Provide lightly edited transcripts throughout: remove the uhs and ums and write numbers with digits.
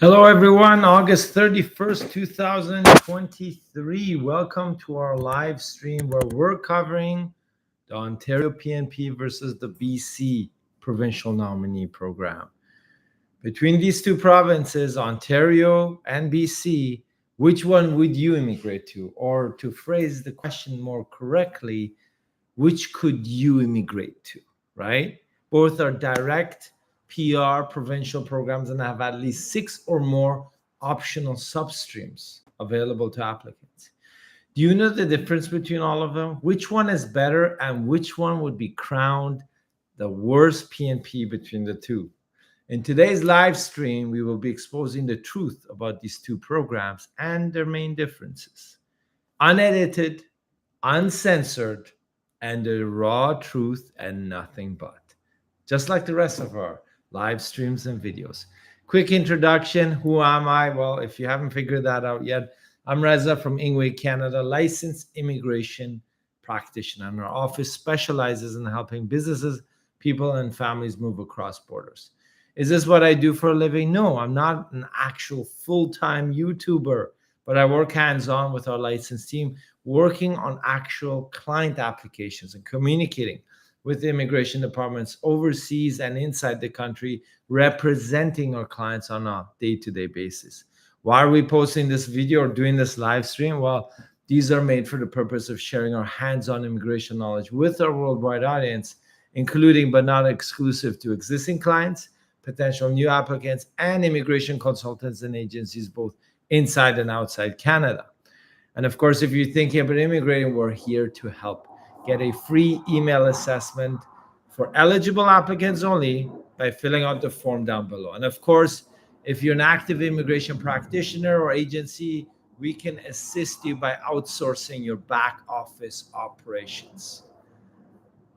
Hello, everyone. August 31st, 2023. Welcome to our live stream where we're covering the Ontario PNP versus the BC Provincial Nominee Program. Between these two provinces, Ontario and BC, which one would you immigrate to? Or to phrase the question more correctly, which could you immigrate to, right? Both are direct PR provincial programs and have at least 6 or more optional substreams available to applicants. Do you know the difference between all of them? Which one is better and which one would be crowned the worst PNP between the two? In today's live stream, we will be exposing the truth about these two programs and their main differences. Unedited, uncensored, and the raw truth and nothing but. Just like the rest of our live streams and videos. Quick introduction. Who am I? Well, if you haven't figured that out yet, I'm Reza from Ingwe, Canada, licensed immigration practitioner. And our office specializes in helping businesses, people, and families move across borders. Is this what I do for a living? No, I'm not an actual full-time YouTuber, but I work hands-on with our licensed team, working on actual client applications and communicating with the immigration departments overseas and inside the country, representing our clients on a day-to-day basis. Why are we posting this video or doing this live stream? Well, these are made for the purpose of sharing our hands-on immigration knowledge with our worldwide audience, including but not exclusive to existing clients, potential new applicants, and immigration consultants and agencies both inside and outside Canada. And of course, if you're thinking about immigrating, we're here to help. Get a free email assessment for eligible applicants only by filling out the form down below. And of course, if you're an active immigration practitioner or agency, we can assist you by outsourcing your back office operations.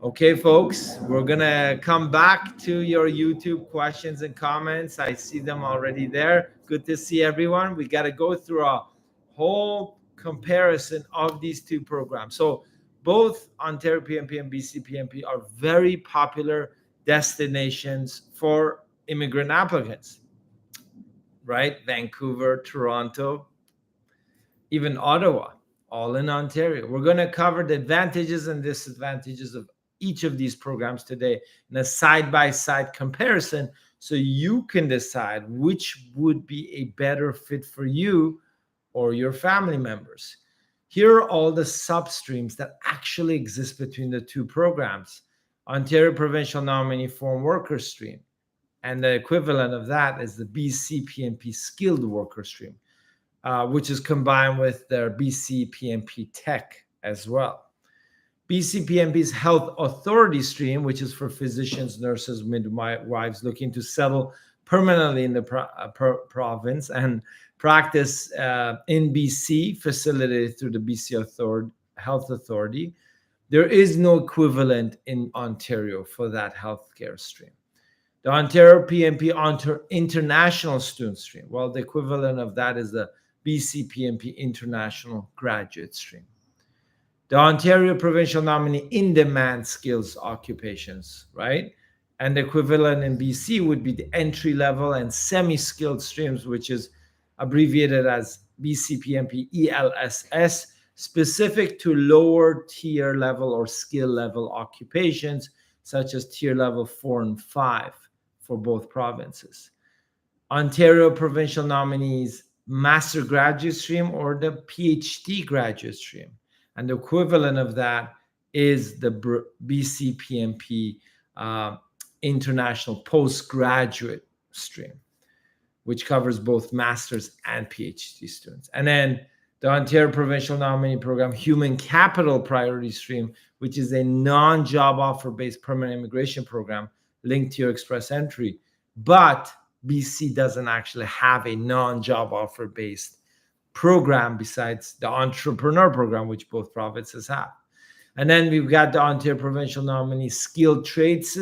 Okay, folks, we're going to come back to your YouTube questions and comments. I see them already there. Good to see everyone. We got to go through a whole comparison of these two programs. So both Ontario PNP and BC PNP are very popular destinations for immigrant applicants, right? Vancouver, Toronto, even Ottawa, all in Ontario. We're going to cover the advantages and disadvantages of each of these programs today in a side-by-side comparison so you can decide which would be a better fit for you or your family members. Here are all the substreams that actually exist between the two programs. Ontario Provincial Nominee Foreign Worker Stream, and the equivalent of that is the BC PNP Skilled Worker Stream, which is combined with their BC PNP Tech as well. BC PNP's Health Authority Stream, which is for physicians, nurses, midwives looking to settle permanently in the province and practice in BC, facilitated through the BC Health Authority. There is no equivalent in Ontario for that healthcare stream. The Ontario PNP International Student Stream, well, the equivalent of that is the BC PNP International Graduate Stream. The Ontario Provincial Nominee In-Demand Skills Occupations, right? And the equivalent in BC would be the entry-level and semi-skilled streams, which is abbreviated as BC PNP ELSS, specific to lower tier level or skill level occupations, such as tier level 4 and 5 for both provinces. Ontario Provincial Nominees Master Graduate Stream or the PhD Graduate Stream. And the equivalent of that is the BC PNP International Postgraduate Stream, which covers both master's and PhD students. And then the Ontario Provincial Nominee Program Human Capital Priority Stream, which is a non-job offer-based permanent immigration program linked to your express entry. But BC doesn't actually have a non-job offer-based program besides the entrepreneur program, which both provinces have. And then we've got the Ontario Provincial Nominee Skilled Trades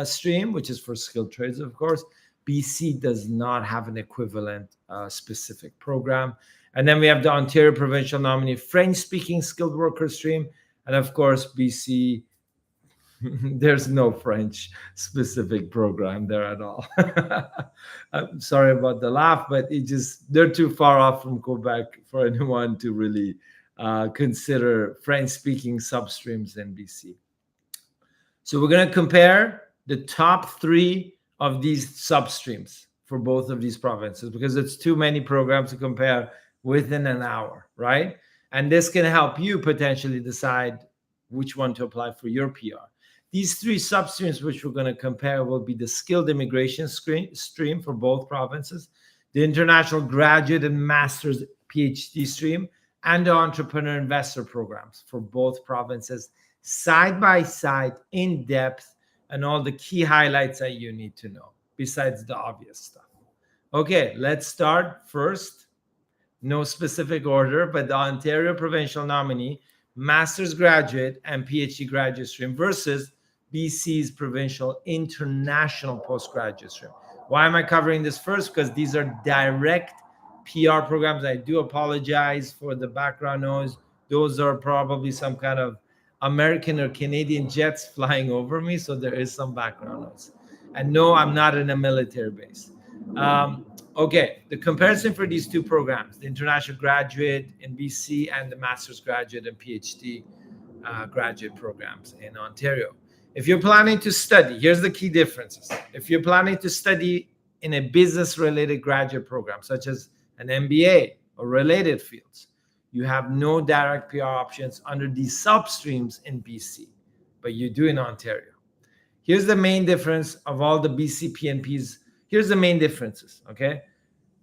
Stream, which is for skilled trades, of course. BC does not have an equivalent specific program. And then we have the Ontario Provincial Nominee French-Speaking Skilled Worker Stream. And of course, BC There's no French specific program there at all. I'm sorry about the laugh, but they're too far off from Quebec for anyone to really consider French speaking substreams in BC. So we're going to compare the top 3 of these substreams for both of these provinces, because it's too many programs to compare within an hour, right? And this can help you potentially decide which one to apply for your PR. These 3 substreams which we're going to compare will be the skilled immigration stream for both provinces, the international graduate and master's PhD stream, and the entrepreneur investor programs for both provinces, side by side, in depth, and all the key highlights that you need to know, besides the obvious stuff. Okay, let's start first. No specific order, but the Ontario Provincial Nominee, Master's Graduate, and PhD Graduate stream versus BC's Provincial International Postgraduate stream. Why am I covering this first? Because these are direct PR programs. I do apologize for the background noise. Those are probably some kind of American or Canadian jets flying over me, so there is some background noise. And no, I'm not in a military base. Okay, the comparison for these 2 programs, the international graduate in BC and the master's graduate and PhD graduate programs in Ontario. If you're planning to study, here's the key differences. If you're planning to study in a business-related graduate program, such as an MBA or related fields, you have no direct PR options under these substreams in BC, but you do in Ontario. Here's the main difference of all the BC PNPs. Here's the main differences, okay?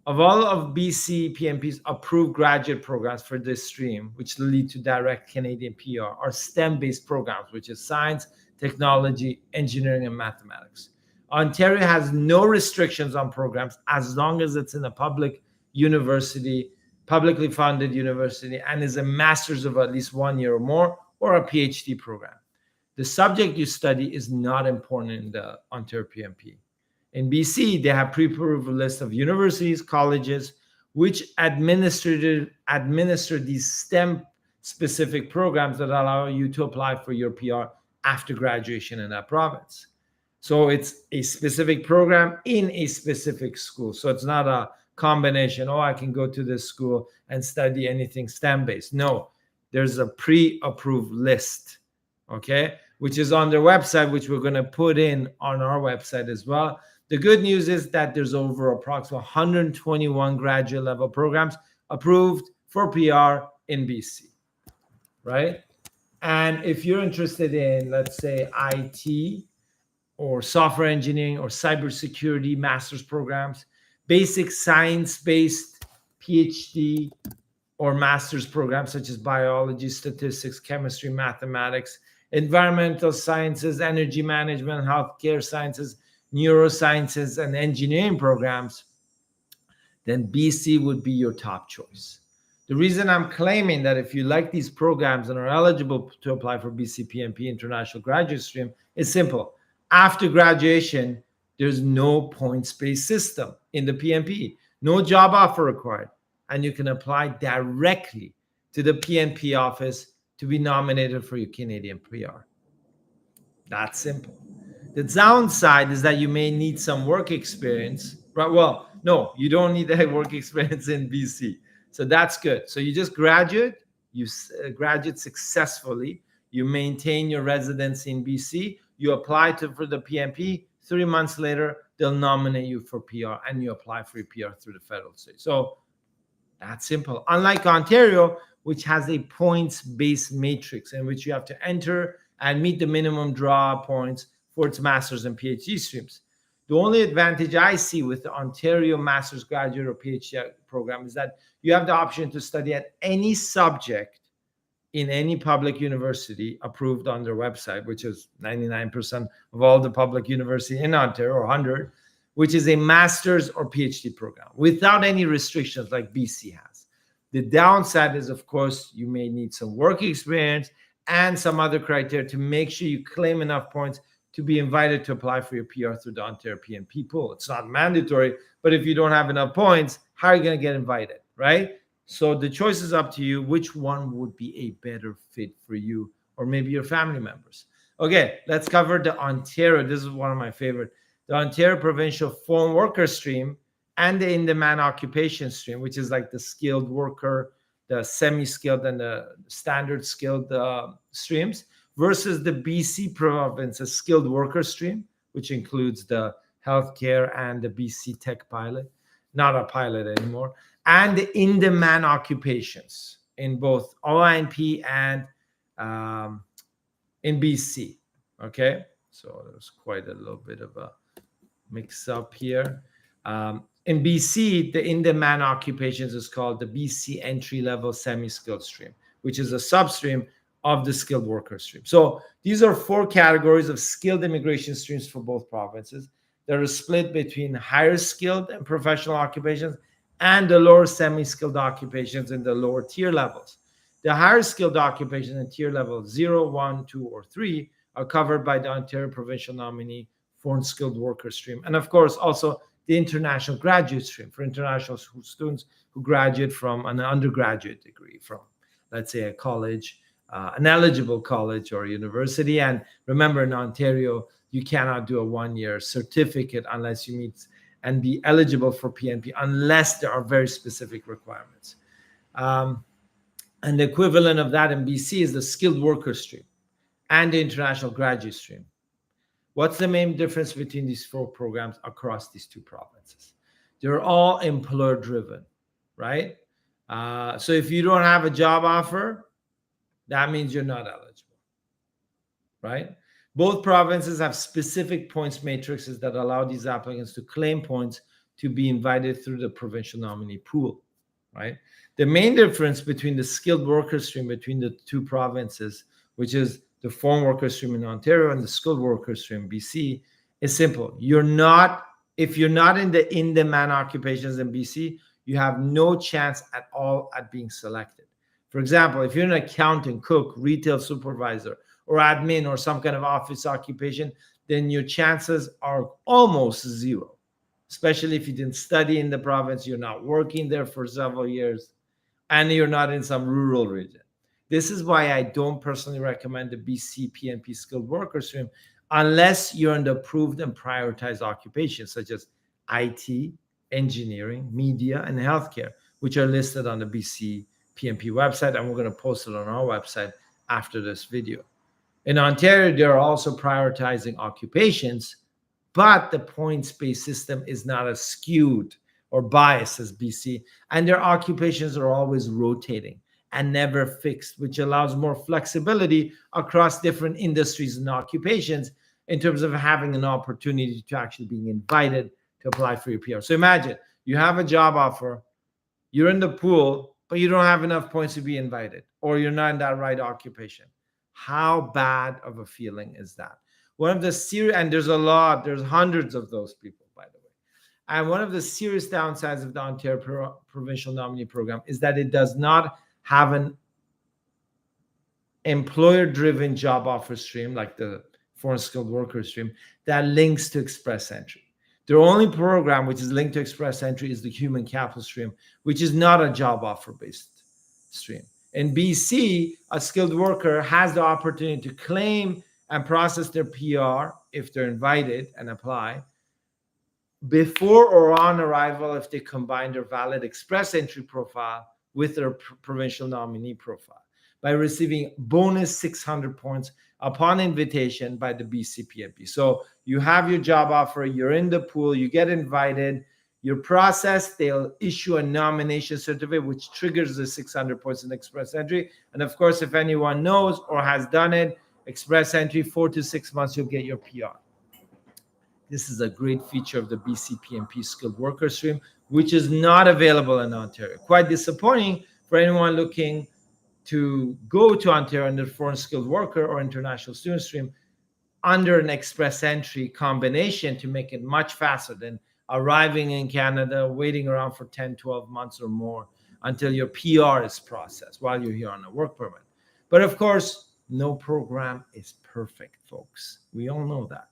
Of all of BC PNP's approved graduate programs for this stream, which lead to direct Canadian PR, are STEM-based programs, which is science, technology, engineering, and mathematics. Ontario has no restrictions on programs as long as it's in a public university, publicly funded university, and is a master's of at least 1 year or more, or a PhD program. The subject you study is not important in the Ontario PNP. In BC, they have pre-approved list of universities, colleges, which administer these STEM-specific programs that allow you to apply for your PR after graduation in that province. So it's a specific program in a specific school. So it's not a combination, I can go to this school and study anything STEM-based. No, there's a pre-approved list, okay, which is on their website, which we're going to put in on our website as well. The good news is that there's over approximately 121 graduate level programs approved for PR in BC, right? And if you're interested in, let's say, IT or software engineering or cybersecurity master's programs, basic science-based PhD or master's programs such as biology, statistics, chemistry, mathematics, environmental sciences, energy management, healthcare sciences, neurosciences, and engineering programs, then BC would be your top choice. The reason I'm claiming that if you like these programs and are eligible to apply for BC PNP International Graduate Stream is simple. After graduation, there's no points-based system in the PNP, no job offer required, and you can apply directly to the PNP office to be nominated for your Canadian PR. That's simple. The downside is that you may need some work experience, right? Well, no, you don't need that work experience in BC. So that's good. So you just graduate, you graduate successfully, you maintain your residency in BC, you apply for the PNP, 3 months later, they'll nominate you for PR and you apply for your PR through the federal state. So that's simple. Unlike Ontario, which has a points-based matrix in which you have to enter and meet the minimum draw points for its master's and PhD streams. The only advantage I see with the Ontario Master's Graduate or PhD program is that you have the option to study at any subject in any public university approved on their website, which is 99% of all the public university in Ontario, or 100, which is a master's or PhD program without any restrictions like BC has. The downside is, of course, you may need some work experience and some other criteria to make sure you claim enough points to be invited to apply for your PR through the Ontario PNP pool. It's not mandatory, but if you don't have enough points, how are you going to get invited, right? So the choice is up to you which one would be a better fit for you or maybe your family members. Okay, let's cover the Ontario. This is one of my favorite. The Ontario Provincial Foreign Worker Stream and the in-demand occupation stream, which is like the skilled worker, the semi-skilled, and the standard skilled streams, versus the BC province's skilled worker stream, which includes the healthcare and the BC Tech pilot, not a pilot anymore, and the in-demand occupations in both OINP and in BC. Okay, so there's quite a little bit of a mix up here. In BC, the in-demand occupations is called the BC entry-level semi-skilled stream, which is a substream of the skilled worker stream. So these are 4 categories of skilled immigration streams for both provinces. They're split between higher skilled and professional occupations and the lower semi-skilled occupations in the lower tier levels. The higher skilled occupations in tier level 0, 1, 2, or 3 are covered by the Ontario Provincial Nominee Foreign Skilled Worker Stream. And of course, also the international graduate stream for international students who graduate from an undergraduate degree from, let's say, a college, an eligible college or university. And remember, in Ontario, you cannot do a 1-year certificate unless you meet and be eligible for PNP, unless there are very specific requirements. And the equivalent of that in BC is the skilled worker stream and the international graduate stream. What's the main difference between these 4 programs across these 2 provinces? They're all employer driven, right? So if you don't have a job offer, that means you're not eligible, right? Both provinces have specific points matrices that allow these applicants to claim points to be invited through the provincial nominee pool, right? The main difference between the skilled worker stream between the 2 provinces, which is the foreign worker stream in Ontario and the skilled worker stream in BC, is simple. If you're not in the in-demand occupations in BC, you have no chance at all at being selected. For example, if you're an accountant, cook, retail supervisor, or admin, or some kind of office occupation, then your chances are almost 0, especially if you didn't study in the province, you're not working there for several years, and you're not in some rural region. This is why I don't personally recommend the BC PNP skilled worker stream unless you're in the approved and prioritized occupations such as IT, engineering, media, and healthcare, which are listed on the BC PNP website, and we're going to post it on our website after this video. In Ontario, they're also prioritizing occupations, but the points-based system is not as skewed or biased as BC, and their occupations are always rotating and never fixed, which allows more flexibility across different industries and occupations in terms of having an opportunity to actually being invited to apply for your PR. So imagine you have a job offer, you're in the pool, but you don't have enough points to be invited, or you're not in that right occupation. How bad of a feeling is that? One of the serious, and there's hundreds of those people, by the way. And one of the serious downsides of the Ontario Provincial Nominee Program is that it does not have an employer-driven job offer stream like the foreign skilled worker stream that links to express entry. Their only program which is linked to express entry is the human capital stream, which is not a job offer-based stream. In BC, a skilled worker has the opportunity to claim and process their PR if they're invited and apply before or on arrival if they combine their valid express entry profile with their provincial nominee profile by receiving bonus 600 points upon invitation by the BC PNP. So you have your job offer, you're in the pool, you get invited, you're processed, they'll issue a nomination certificate which triggers the 600 points in express entry. And of course, if anyone knows or has done it, express entry, 4 to 6 months, you'll get your PR. This is a great feature of the BC PNP skilled worker stream, which is not available in Ontario. Quite disappointing for anyone looking to go to Ontario under foreign skilled worker or international student stream under an express entry combination to make it much faster than arriving in Canada, waiting around for 10, 12 months or more until your PR is processed while you're here on a work permit. But of course, no program is perfect, folks. We all know that.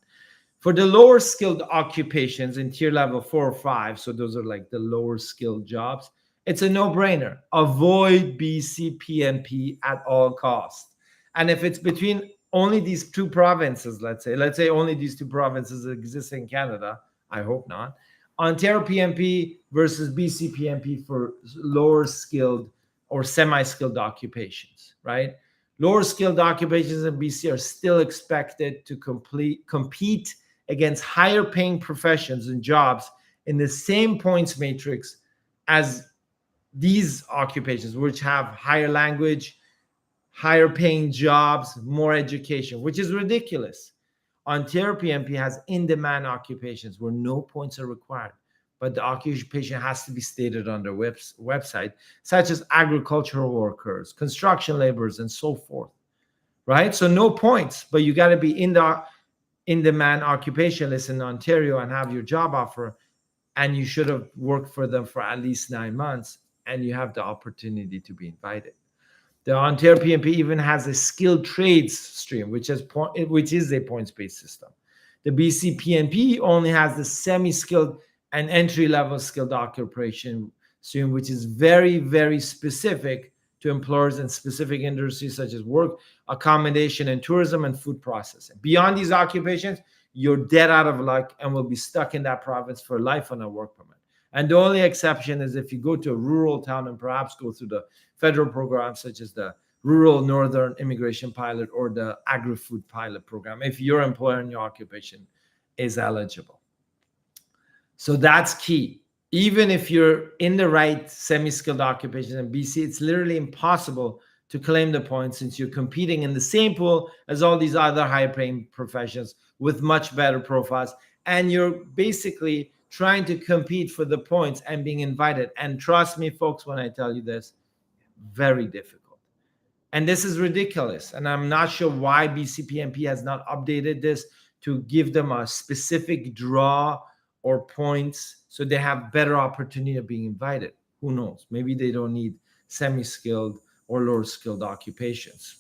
For the lower skilled occupations in tier level 4 or 5, so those are like the lower skilled jobs, it's a no-brainer. Avoid BC PNP at all costs. And if it's between only these two provinces, let's say only these two provinces exist in Canada, I hope not, Ontario PNP versus BC PNP for lower skilled or semi-skilled occupations, right? Lower skilled occupations in BC are still expected to compete against higher paying professions and jobs in the same points matrix as these occupations, which have higher language, higher paying jobs, more education, which is ridiculous. Ontario PNP has in-demand occupations where no points are required, but the occupation has to be stated on their website, such as agricultural workers, construction laborers, and so forth, right? So no points, but you got to be in the in-demand occupation list in Ontario and have your job offer, and you should have worked for them for at least 9 months, and you have the opportunity to be invited. The Ontario PNP even has a skilled trades stream, which is a points-based system. The BC PNP only has the semi-skilled and entry-level skilled occupation stream, which is very, very specific to employers in specific industries such as work, accommodation, and tourism and food processing. Beyond these occupations, you're dead out of luck and will be stuck in that province for life on a work permit. And the only exception is if you go to a rural town and perhaps go through the federal programs such as the Rural Northern Immigration Pilot or the Agri-Food Pilot Program, if your employer and your occupation is eligible. So that's key. Even if you're in the right semi-skilled occupation in BC, it's literally impossible to claim the points since you're competing in the same pool as all these other high-paying professions with much better profiles. And you're basically trying to compete for the points and being invited. And trust me, folks, when I tell you this, very difficult. And this is ridiculous. And I'm not sure why BC PNP has not updated this to give them a specific draw or points so they have better opportunity of being invited. Who knows? Maybe they don't need semi-skilled or lower skilled occupations.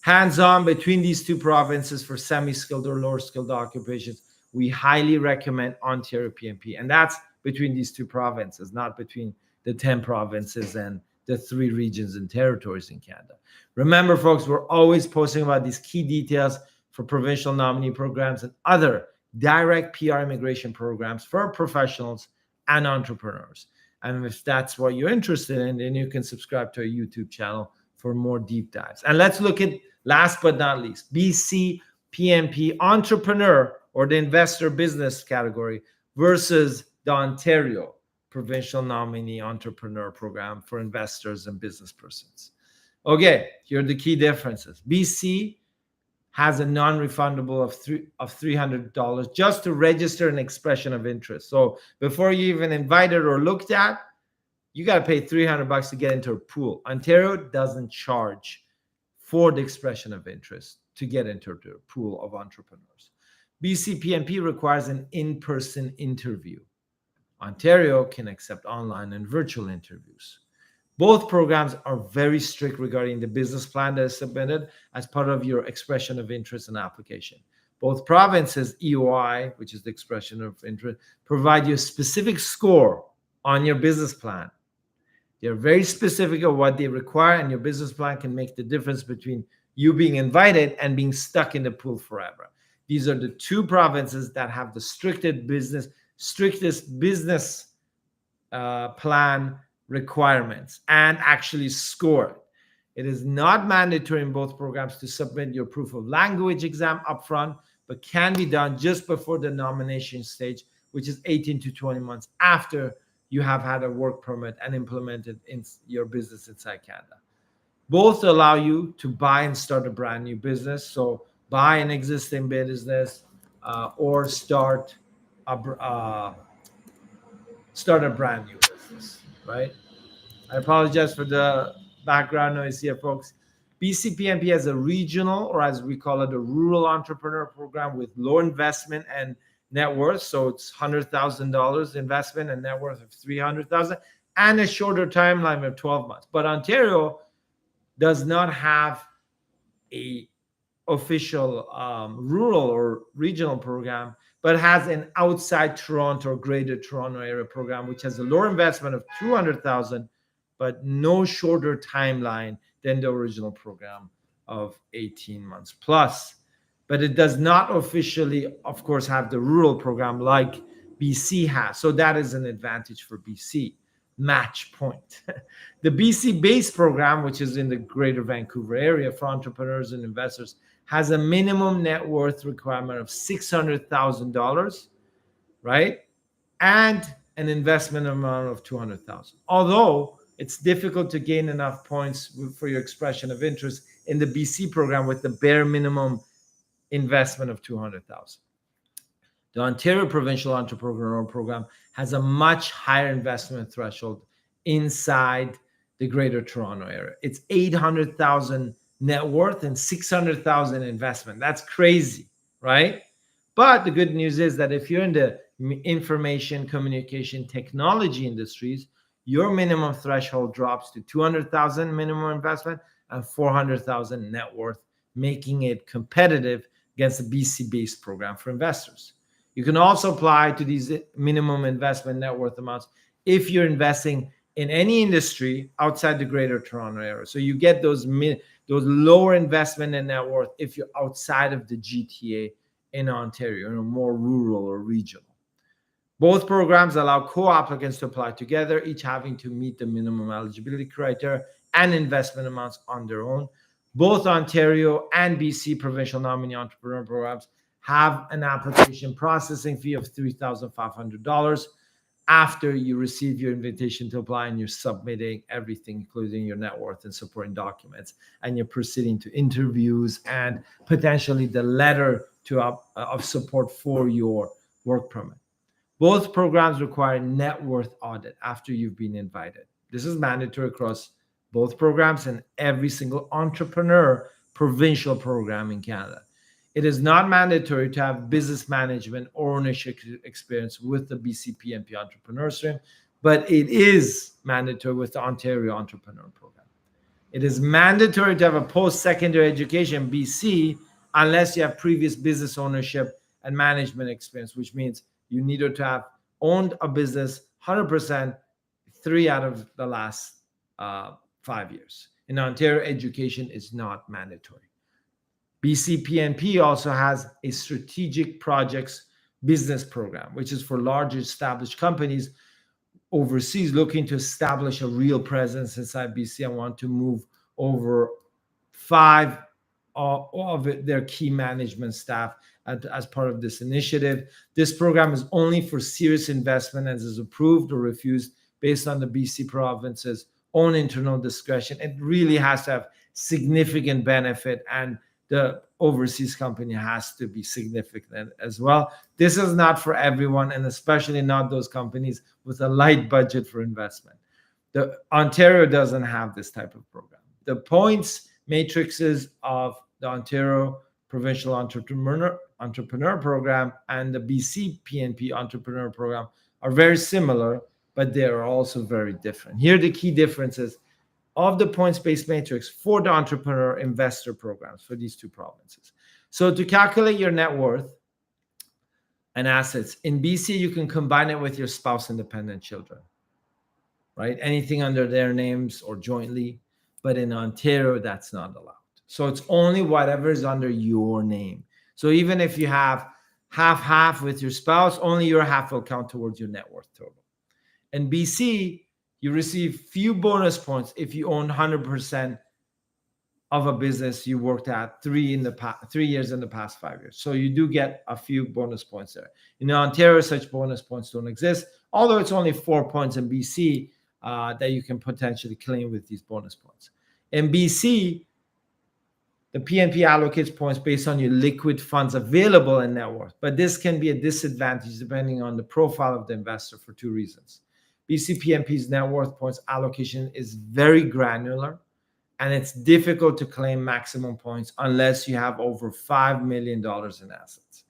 Hands-on between these two provinces for semi-skilled or lower skilled occupations, we highly recommend Ontario PNP. And that's between these two provinces, not between the 10 provinces and the 3 regions and territories in Canada. Remember, folks, we're always posting about these key details for provincial nominee programs and other direct PR immigration programs for professionals and entrepreneurs. And if that's what you're interested in, then you can subscribe to our YouTube channel for more deep dives. And let's look at, last but not least, BC PNP Entrepreneur or the Investor Business category versus the Ontario Provincial Nominee Entrepreneur Program for investors and business persons. Okay, here are the key differences. BC has a non-refundable of $300 just to register an expression of interest. So before you even invited or looked at, you got to pay $300 to get into a pool. Ontario doesn't charge for the expression of interest to get into the pool of entrepreneurs. BC PNP requires an in-person interview. Ontario can accept online and virtual interviews. Both programs are very strict regarding the business plan that is submitted as part of your expression of interest and application. Both provinces' EOI, which is the expression of interest, provide you a specific score on your business plan. They're very specific of what they require, and your business plan can make the difference between you being invited and being stuck in the pool forever. These are the 2 provinces that have the strictest business plan requirements and actually score it. It is not mandatory in both programs to submit your proof of language exam upfront, but can be done just before the nomination stage, which is 18 to 20 months after you have had a work permit and implemented in your business inside Canada. Both allow you to buy and start a brand new business. So buy an existing business or start a brand new business, right? I apologize for the background noise here, folks. BC PNP has a regional, or as we call it, a rural entrepreneur program with low investment and net worth. So it's $100,000 investment and net worth of $300,000 and a shorter timeline of 12 months. But Ontario does not have a official rural or regional program, but has an outside Toronto or Greater Toronto area program, which has a lower investment of $200,000, but no shorter timeline than the original program of 18 months plus. But it does not officially, of course, have the rural program like BC has. So that is an advantage for BC. Match point. The BC base program, which is in the greater Vancouver area for entrepreneurs and investors, has a minimum net worth requirement of $600,000, right? And an investment amount of $200,000. Although it's difficult to gain enough points for your expression of interest in the BC program with the bare minimum investment of $200,000. The Ontario Provincial Entrepreneur Program has a much higher investment threshold inside the Greater Toronto area. It's $800,000 net worth and $600,000 investment. That's crazy, right? But the good news is that if you're in the information communication technology industries, your minimum threshold drops to $200,000 minimum investment and $400,000 net worth, making it competitive against the BC-based program for investors. You can also apply to these minimum investment net worth amounts if you're investing in any industry outside the Greater Toronto area. So you get those lower investment and net worth if you're outside of the GTA in Ontario, more rural or regional. Both programs allow co-applicants to apply together, each having to meet the minimum eligibility criteria and investment amounts on their own. Both Ontario and BC Provincial Nominee Entrepreneur Programs have an application processing fee of $3,500 after you receive your invitation to apply and you're submitting everything, including your net worth and supporting documents, and you're proceeding to interviews and potentially the letter of support for your work permit. Both programs require net worth audit after you've been invited. This is mandatory across both programs and every single entrepreneur provincial program in Canada. It is not mandatory to have business management or ownership experience with the BC PNP Entrepreneur Stream, but it is mandatory with the Ontario Entrepreneur Program. It is mandatory to have a post-secondary education in BC unless you have previous business ownership and management experience, which means you need to have owned a business 100% 3 out of the last 5 years. In Ontario, education is not mandatory. BC PNP also has a strategic projects business program, which is for large established companies overseas looking to establish a real presence inside BC and want to move over 5 of their key management staff as part of this initiative. This program is only for serious investment and is approved or refused based on the BC province's own internal discretion. It really has to have significant benefit, and the overseas company has to be significant as well. This is not for everyone, and especially not those companies with a light budget for investment. The Ontario doesn't have this type of program. The points matrices of the Ontario Provincial Entrepreneur Program and the BC PNP Entrepreneur Program are very similar, but they are also very different. Here are the key differences of the points-based matrix for the entrepreneur investor programs for these two provinces. So to calculate your net worth and assets, in BC, you can combine it with your spouse and dependent children, right? Anything under their names or jointly, but in Ontario, that's not allowed. So it's only whatever is under your name. So even if you have half with your spouse, only your half will count towards your net worth total. In BC, you receive few bonus points if you own 100% of a business you worked at 3 years in the past 5 years. So you do get a few bonus points there. In Ontario, such bonus points don't exist, although it's only 4 points in BC that you can potentially claim with these bonus points. In BC, the PNP allocates points based on your liquid funds available in net worth, but this can be a disadvantage depending on the profile of the investor for 2 reasons. BC PNP's net worth points allocation is very granular, and it's difficult to claim maximum points unless you have over $5 million in assets.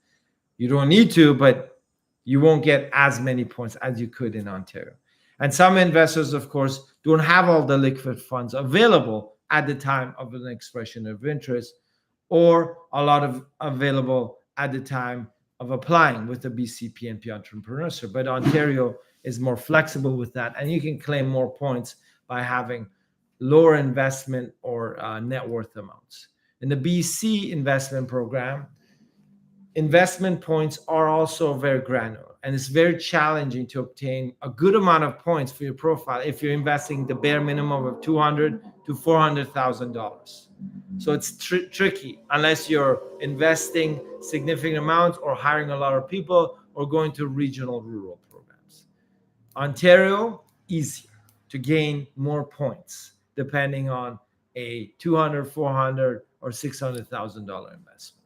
You don't need to, but you won't get as many points as you could in Ontario. And some investors, of course, don't have all the liquid funds available at the time of an expression of interest, or a lot of available at the time of applying with the BC PNP Entrepreneur. But Ontario is more flexible with that, and you can claim more points by having lower investment or net worth amounts. In the BC investment program, investment points are also very granular, and it's very challenging to obtain a good amount of points for your profile if you're investing the bare minimum of $200,000 to $400,000. So it's tricky unless you're investing significant amounts or hiring a lot of people or going to regional rural programs. Ontario, easier to gain more points depending on a $200,000, $400,000, or $600,000 investment.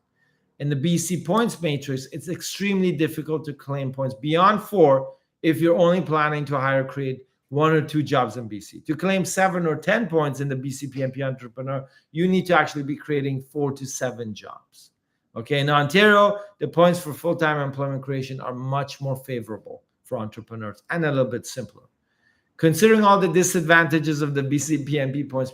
In the BC points matrix, it's extremely difficult to claim points beyond 4 if you're only planning to hire or create 1 or 2 jobs in BC. To claim 7 or 10 points in the BC PNP entrepreneur, you need to actually be creating 4 to 7 jobs. Okay, in Ontario, the points for full-time employment creation are much more favorable for entrepreneurs and a little bit simpler. Considering all the disadvantages of the BC PNP points,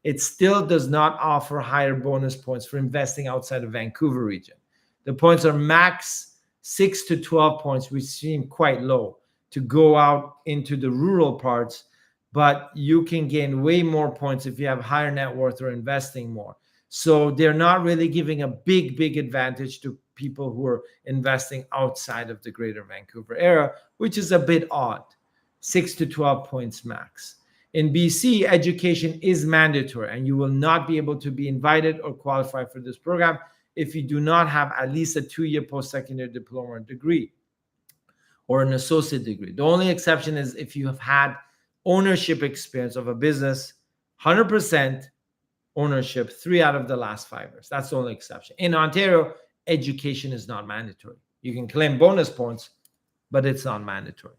it still does not offer higher bonus points for investing outside of Vancouver region. The points are max 6 to 12 points, which seem quite low to go out into the rural parts, but you can gain way more points if you have higher net worth or investing more. So they're not really giving a big advantage to people who are investing outside of the greater Vancouver area, which is a bit odd. 6 to 12 points max. In BC, education is mandatory, and you will not be able to be invited or qualify for this program if you do not have at least a 2-year post-secondary diploma or degree or an associate degree. The only exception is if you have had ownership experience of a business, 100% ownership 3 out of the last 5 years. That's the only exception. In Ontario, education is not mandatory. You can claim bonus points, but it's not mandatory.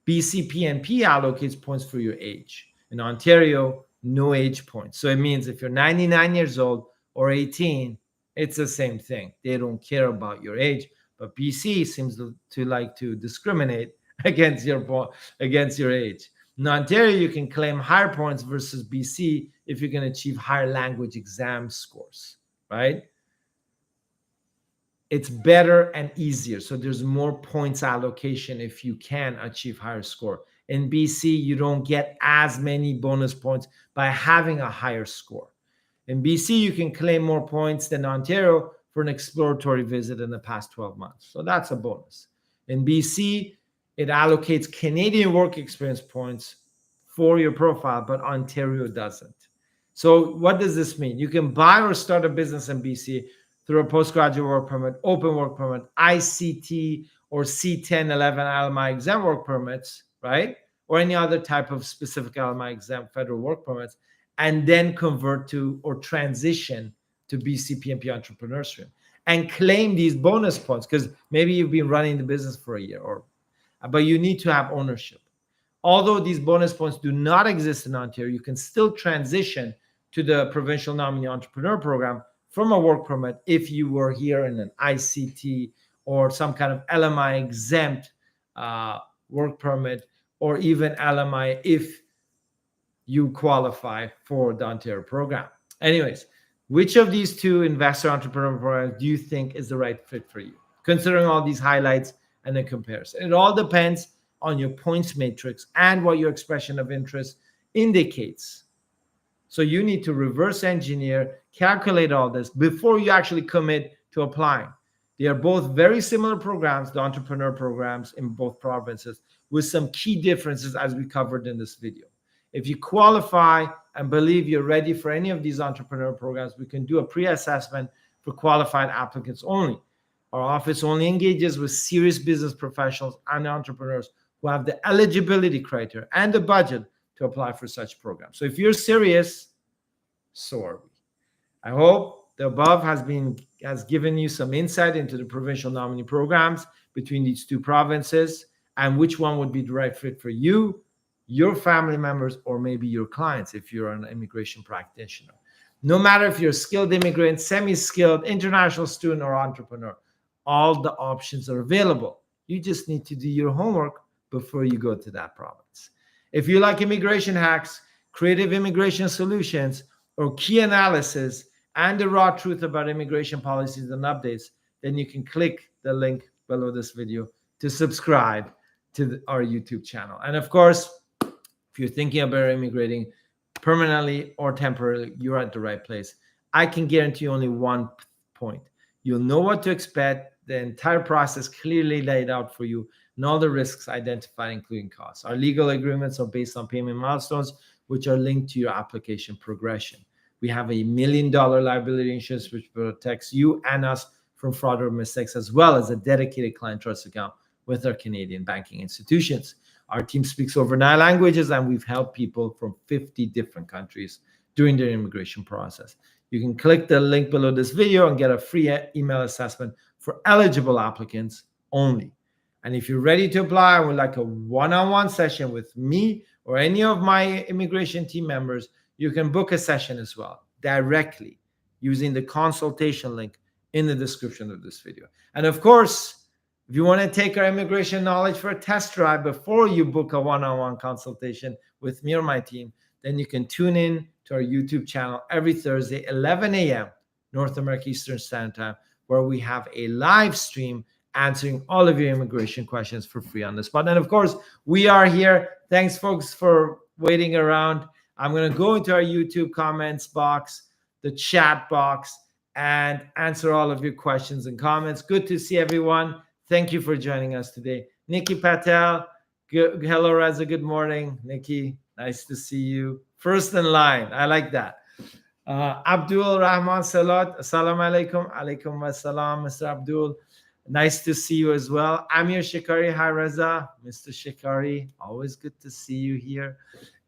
BC PNP allocates points for your age. In Ontario, no age points. So it means if you're 99 years old or 18, it's the same thing. They don't care about your age. But BC seems to like to discriminate against your age. In Ontario, you can claim higher points versus BC if you can achieve higher language exam scores, right? It's better and easier. So there's more points allocation if you can achieve higher score. In BC, you don't get as many bonus points by having a higher score. In BC, you can claim more points than Ontario for an exploratory visit in the past 12 months. So that's a bonus. In BC, it allocates Canadian work experience points for your profile, but Ontario doesn't. So what does this mean? You can buy or start a business in BC through a postgraduate work permit, open work permit, ICT or C1011 LMIA exempt work permits, right? Or any other type of specific LMIA exempt federal work permits, and then convert to or transition to BC PNP entrepreneur stream and claim these bonus points because maybe you've been running the business for a year, but you need to have ownership. Although these bonus points do not exist in Ontario, you can still transition to the Provincial Nominee Entrepreneur Program from a work permit if you were here in an ICT or some kind of LMI exempt work permit, or even LMI if you qualify for the Ontario program. Anyways, which of these 2 investor entrepreneur programs do you think is the right fit for you? Considering all these highlights and the comparison. It all depends on your points matrix and what your expression of interest indicates. So you need to reverse engineer, calculate all this before you actually commit to applying. They are both very similar programs, the entrepreneur programs in both provinces, with some key differences as we covered in this video. If you qualify and believe you're ready for any of these entrepreneur programs, we can do a pre-assessment for qualified applicants only. Our office only engages with serious business professionals and entrepreneurs who have the eligibility criteria and the budget to apply for such programs. So if you're serious, so are we. I hope the above has given you some insight into the provincial nominee programs between these 2 provinces and which one would be the right fit for you, your family members, or maybe your clients if you're an immigration practitioner. No matter if you're a skilled immigrant, semi-skilled, international student, or entrepreneur, all the options are available. You just need to do your homework before you go to that province. If you like immigration hacks, creative immigration solutions, or key analysis and the raw truth about immigration policies and updates, then you can click the link below this video to subscribe to our YouTube channel. And of course, if you're thinking about immigrating permanently or temporarily, you're at the right place. I can guarantee only one point. You'll know what to expect, the entire process clearly laid out for you, and all the risks identified, including costs. Our legal agreements are based on payment milestones, which are linked to your application progression. We have $1 million liability insurance, which protects you and us from fraud or mistakes, as well as a dedicated client trust account with our Canadian banking institutions. Our team speaks over 9 languages, and we've helped people from 50 different countries during their immigration process. You can click the link below this video and get a free email assessment for eligible applicants only. And if you're ready to apply and would like a one-on-one session with me or any of my immigration team members, you can book a session as well directly using the consultation link in the description of this video. And of course, if you want to take our immigration knowledge for a test drive before you book a one-on-one consultation with me or my team, then you can tune in to our YouTube channel every Thursday, 11 a.m. North America Eastern Standard Time, where we have a live stream answering all of your immigration questions for free on the spot. And of course, we are here. Thanks, folks, for waiting around. I'm going to go into our YouTube comments box, the chat box, and answer all of your questions and comments. Good to see everyone. Thank you for joining us today. Nikki Patel, hello, Reza. Good morning. Nikki, nice to see you. First in line. I like that. Abdul Rahman Salat, assalamu alaikum. Alaikum assalam, Mr. Abdul. Nice to see you as well. Amir Shikari, hi Reza. Mr. Shikari, always good to see you here.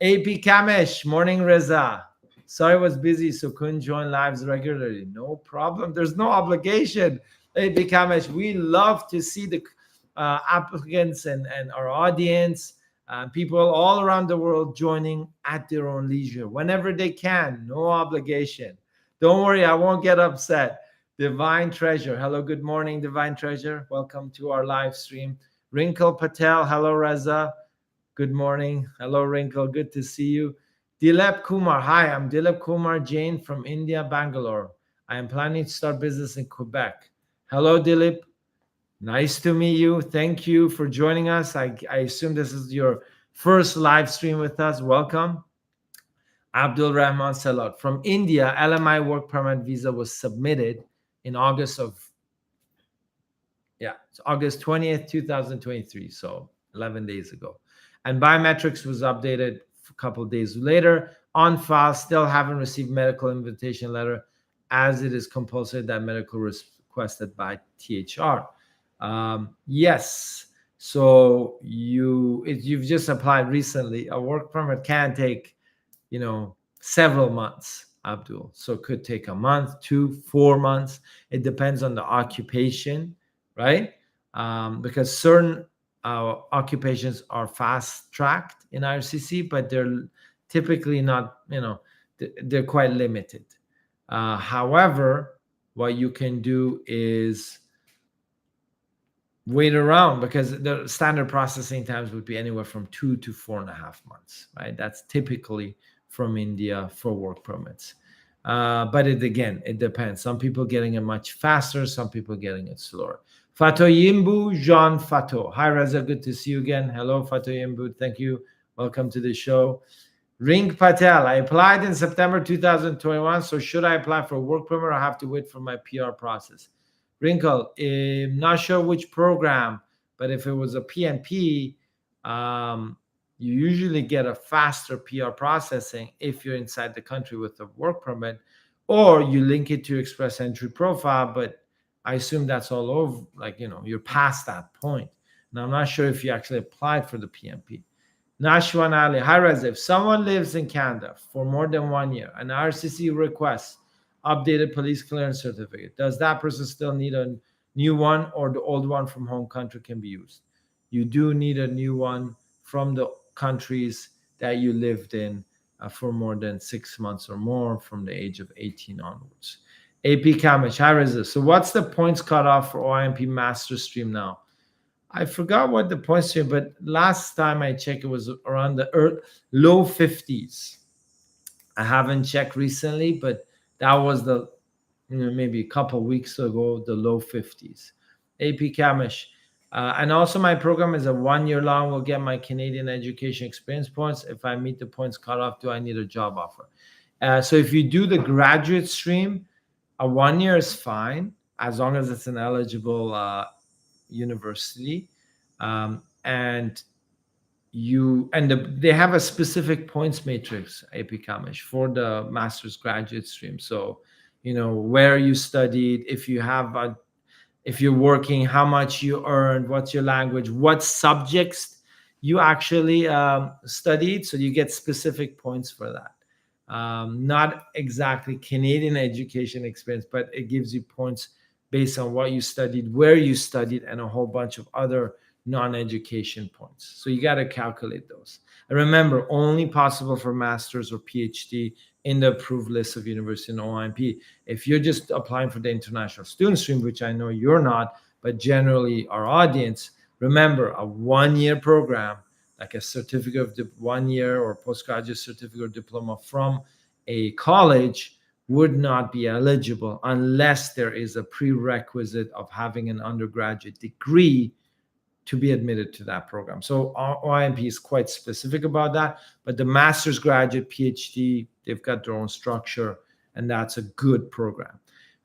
AP Kamesh, morning Reza. Sorry I was busy, so couldn't join lives regularly. No problem. There's no obligation. AP Kamesh, we love to see the applicants and our audience, people all around the world joining at their own leisure, whenever they can. No obligation. Don't worry, I won't get upset. Divine Treasure. Hello, good morning, Divine Treasure. Welcome to our live stream. Wrinkle Patel. Hello, Reza. Good morning. Hello, Wrinkle. Good to see you. Dilip Kumar. Hi, I'm Dilip Kumar Jain from India, Bangalore. I am planning to start business in Quebec. Hello, Dilip. Nice to meet you. Thank you for joining us. I assume this is your first live stream with us. Welcome. Abdul Rahman Salat. From India, LMI work permit visa was submitted in August 20th, 2023, so 11 days ago. And biometrics was updated a couple of days later. On file, still haven't received medical invitation letter, as it is compulsory that medical requested by THR. Yes, so if you've just applied recently, a work permit can take, several months. Abdul. So it could take a month, 2, 4 months. It depends on the occupation, right? Because certain occupations are fast-tracked in IRCC, but they're typically not, they're quite limited. However, what you can do is wait around, because the standard processing times would be anywhere from 2 to 4.5 months, right? That's typically from India for work permits. But it depends. Some people getting it much faster, some people getting it slower. Fatoyimbu Jean Fato. Hi, Reza. Good to see you again. Hello, Fatoyimbu. Thank you. Welcome to the show. Ring Patel. I applied in September 2021. So should I apply for a work permit or have to wait for my PR process? Wrinkle. I'm not sure which program, but if it was a PNP, you usually get a faster PR processing if you're inside the country with a work permit, or you link it to your express entry profile. But I assume that's all over, you're past that point. And I'm not sure if you actually applied for the PNP. Nashwan Ali. Hi, Reza. If someone lives in Canada for more than 1 year and IRCC requests updated police clearance certificate, does that person still need a new one, or the old one from home country can be used? You do need a new one from the countries that you lived in for more than 6 months or more from the age of 18 onwards. AP Kamish, hi Reza. So what's the points cutoff for OIMP master stream now? I forgot what the points are, but last time I checked, it was around the low 50s. I haven't checked recently, but that was the maybe a couple weeks ago, the low 50s. AP Kamish. And also my program is a 1 year long. Will get my Canadian education experience points. If I meet the points cutoff, do I need a job offer? So if you do the graduate stream, a 1 year is fine as long as it's an eligible university, and they have a specific points matrix, AP Kamish, for the master's graduate stream. So, where you studied, if you're working, how much you earned, what's your language, what subjects you actually studied. So you get specific points for that. Not exactly Canadian education experience, but it gives you points based on what you studied, where you studied, and a whole bunch of other non-education points. So you got to calculate those. And remember, only possible for master's or PhD in the approved list of university and OIMP. If you're just applying for the international student stream, which I know you're not, but generally our audience, remember, a 1-year program, like a certificate of 1 year or postgraduate certificate or diploma from a college, would not be eligible unless there is a prerequisite of having an undergraduate degree to be admitted to that program. So OIMP is quite specific about that, but the master's, graduate, PhD, they've got their own structure, and that's a good program.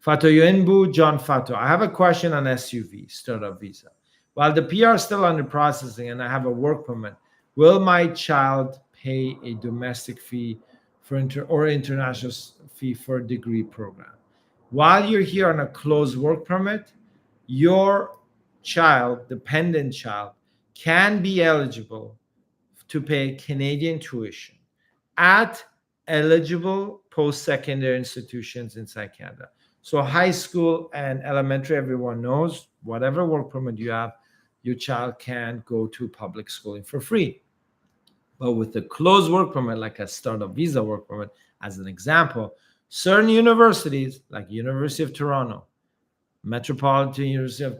Fatoyoenbu John Fato, I have a question on SUV, startup visa. While the PR is still under processing and I have a work permit, will my child pay a domestic fee for international fee for a degree program? While you're here on a closed work permit, your child, dependent child, can be eligible to pay Canadian tuition at eligible post-secondary institutions inside Canada. So high school and elementary, everyone knows, whatever work permit you have, your child can go to public schooling for free. But with the closed work permit, like a startup visa work permit, as an example, certain universities, like University of Toronto, Metropolitan University of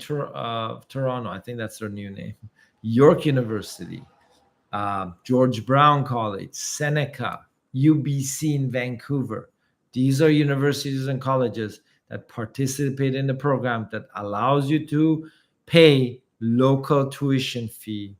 Toronto, I think that's their new name, York University, George Brown College, Seneca, UBC in Vancouver. These are universities and colleges that participate in the program that allows you to pay local tuition fee,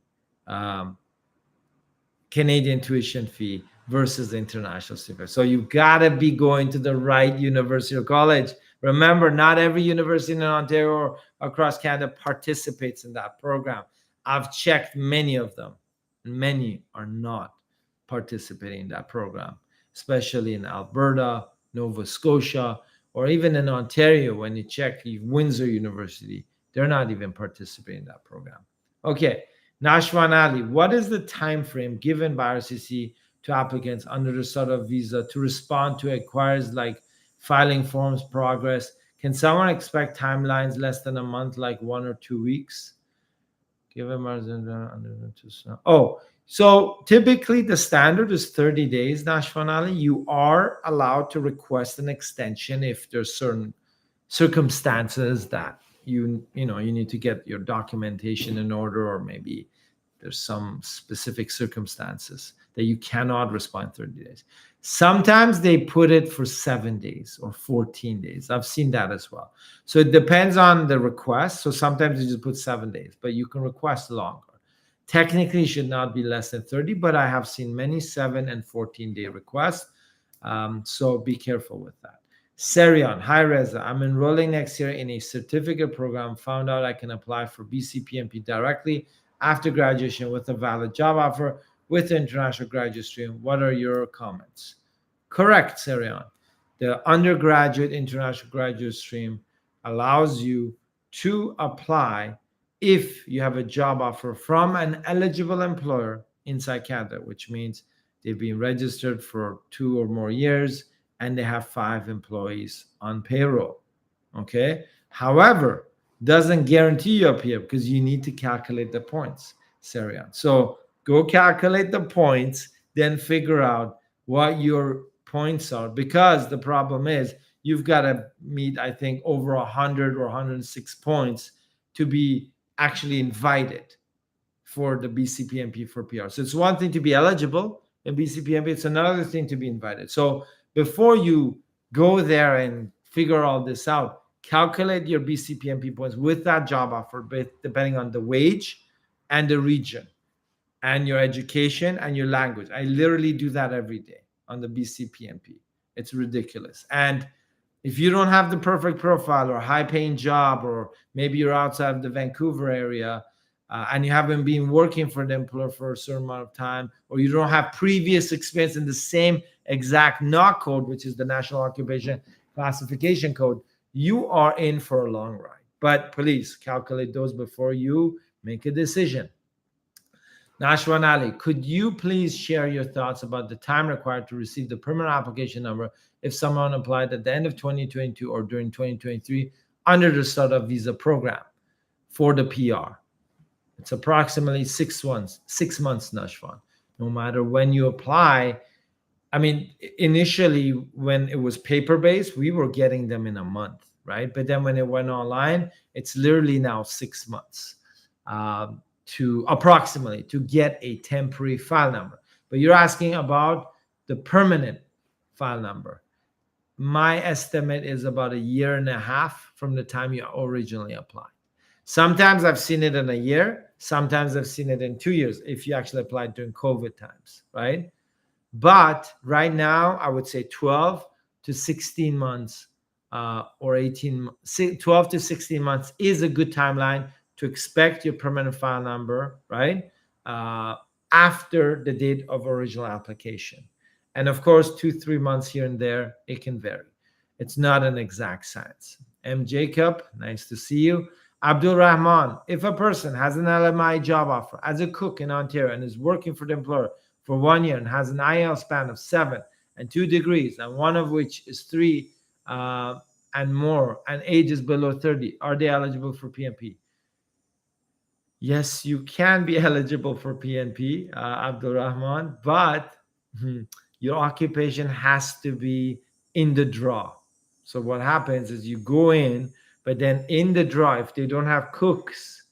Canadian tuition fee versus international student. So you gotta be going to the right university or college. Remember, not every university in Ontario or across Canada participates in that program. I've checked many of them. Many are not participating in that program, especially in Alberta, Nova Scotia, or even in Ontario. When you check Windsor University, they're not even participating in that program. Okay, Nashwan Ali, what is the time frame given by IRCC to applicants under the startup visa to respond to inquiries like filing forms, progress? Can someone expect timelines less than a month, like 1 or 2 weeks? So typically the standard is 30 days, Nashwan Ali. You are allowed to request an extension if there's certain circumstances that you need to get your documentation in order, or maybe there's some specific circumstances that you cannot respond 30 days. Sometimes they put it for 7 days or 14 days. I've seen that as well. So it depends on the request. So sometimes you just put 7 days, but you can request longer. Technically, it should not be less than 30, but I have seen many 7 and 14-day requests. So be careful with that. Serion, hi Reza, I'm enrolling next year in a certificate program. Found out I can apply for BC PNP directly after graduation with a valid job offer with the international graduate stream. What are your comments? Correct, Serion. The undergraduate international graduate stream allows you to apply if you have a job offer from an eligible employer inside Canada, which means they've been registered for 2 or more years and they have 5 employees on payroll. Okay. However, doesn't guarantee you up here because you need to calculate the points, Serion. So go calculate the points, then figure out what your points are, because the problem is you've got to meet, I think, over 100 or 106 points to be actually invited for the BC PNP for PR. So it's one thing to be eligible in BC PNP, it's another thing to be invited. So before you go there and figure all this out, calculate your BC PNP points with that job offer, depending on the wage and the region and your education and your language. I literally do that every day on the BC PNP. It's ridiculous. And if you don't have the perfect profile or high paying job, or maybe you're outside of the Vancouver area, and you haven't been working for the employer for a certain amount of time, or you don't have previous experience in the same exact NOC code, which is the National Occupation Classification Code, you are in for a long ride. But please calculate those before you make a decision. Nashwan Ali, could you please share your thoughts about the time required to receive the permanent application number if someone applied at the end of 2022 or during 2023 under the startup visa program for the PR? It's approximately 6 months, Nashwan. No matter when you apply. I mean, initially when it was paper-based, we were getting them in a month, right? But then when it went online, it's literally now 6 months. To approximately to get a temporary file number. But you're asking about the permanent file number. My estimate is about 1.5 years from the time you originally applied. Sometimes I've seen it in a year. Sometimes I've seen it in 2 years if you actually applied during COVID times, right? But right now, I would say 12 to 16 months or 12 to 16 months is a good timeline to expect your permanent file number, right? After the date of original application. And of course, 2-3 months here and there, it can vary. It's not an exact science. M. Jacob, nice to see you. Abdul Rahman, if a person has an LMIA job offer as a cook in Ontario and is working for the employer for 1 year and has an IELTS span of 7 and 2 degrees, and one of which is 3 and more, and age is below 30, are they eligible for PNP? Yes, you can be eligible for PNP, Abdul Rahman, but your occupation has to be in the draw. So what happens is you go in, but then in the draw, if they don't have cooks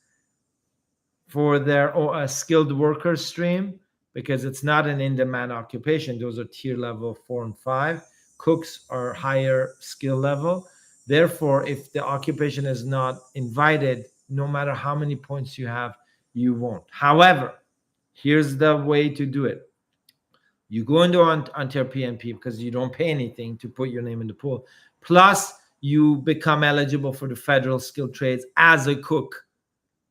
for their skilled worker stream, because it's not an in-demand occupation, those are tier level 4 and 5. Cooks are higher skill level. Therefore, if the occupation is not invited, no matter how many points you have, you won't. However, here's the way to do it. You go into Ontario PNP because you don't pay anything to put your name in the pool. Plus, you become eligible for the federal skilled trades as a cook,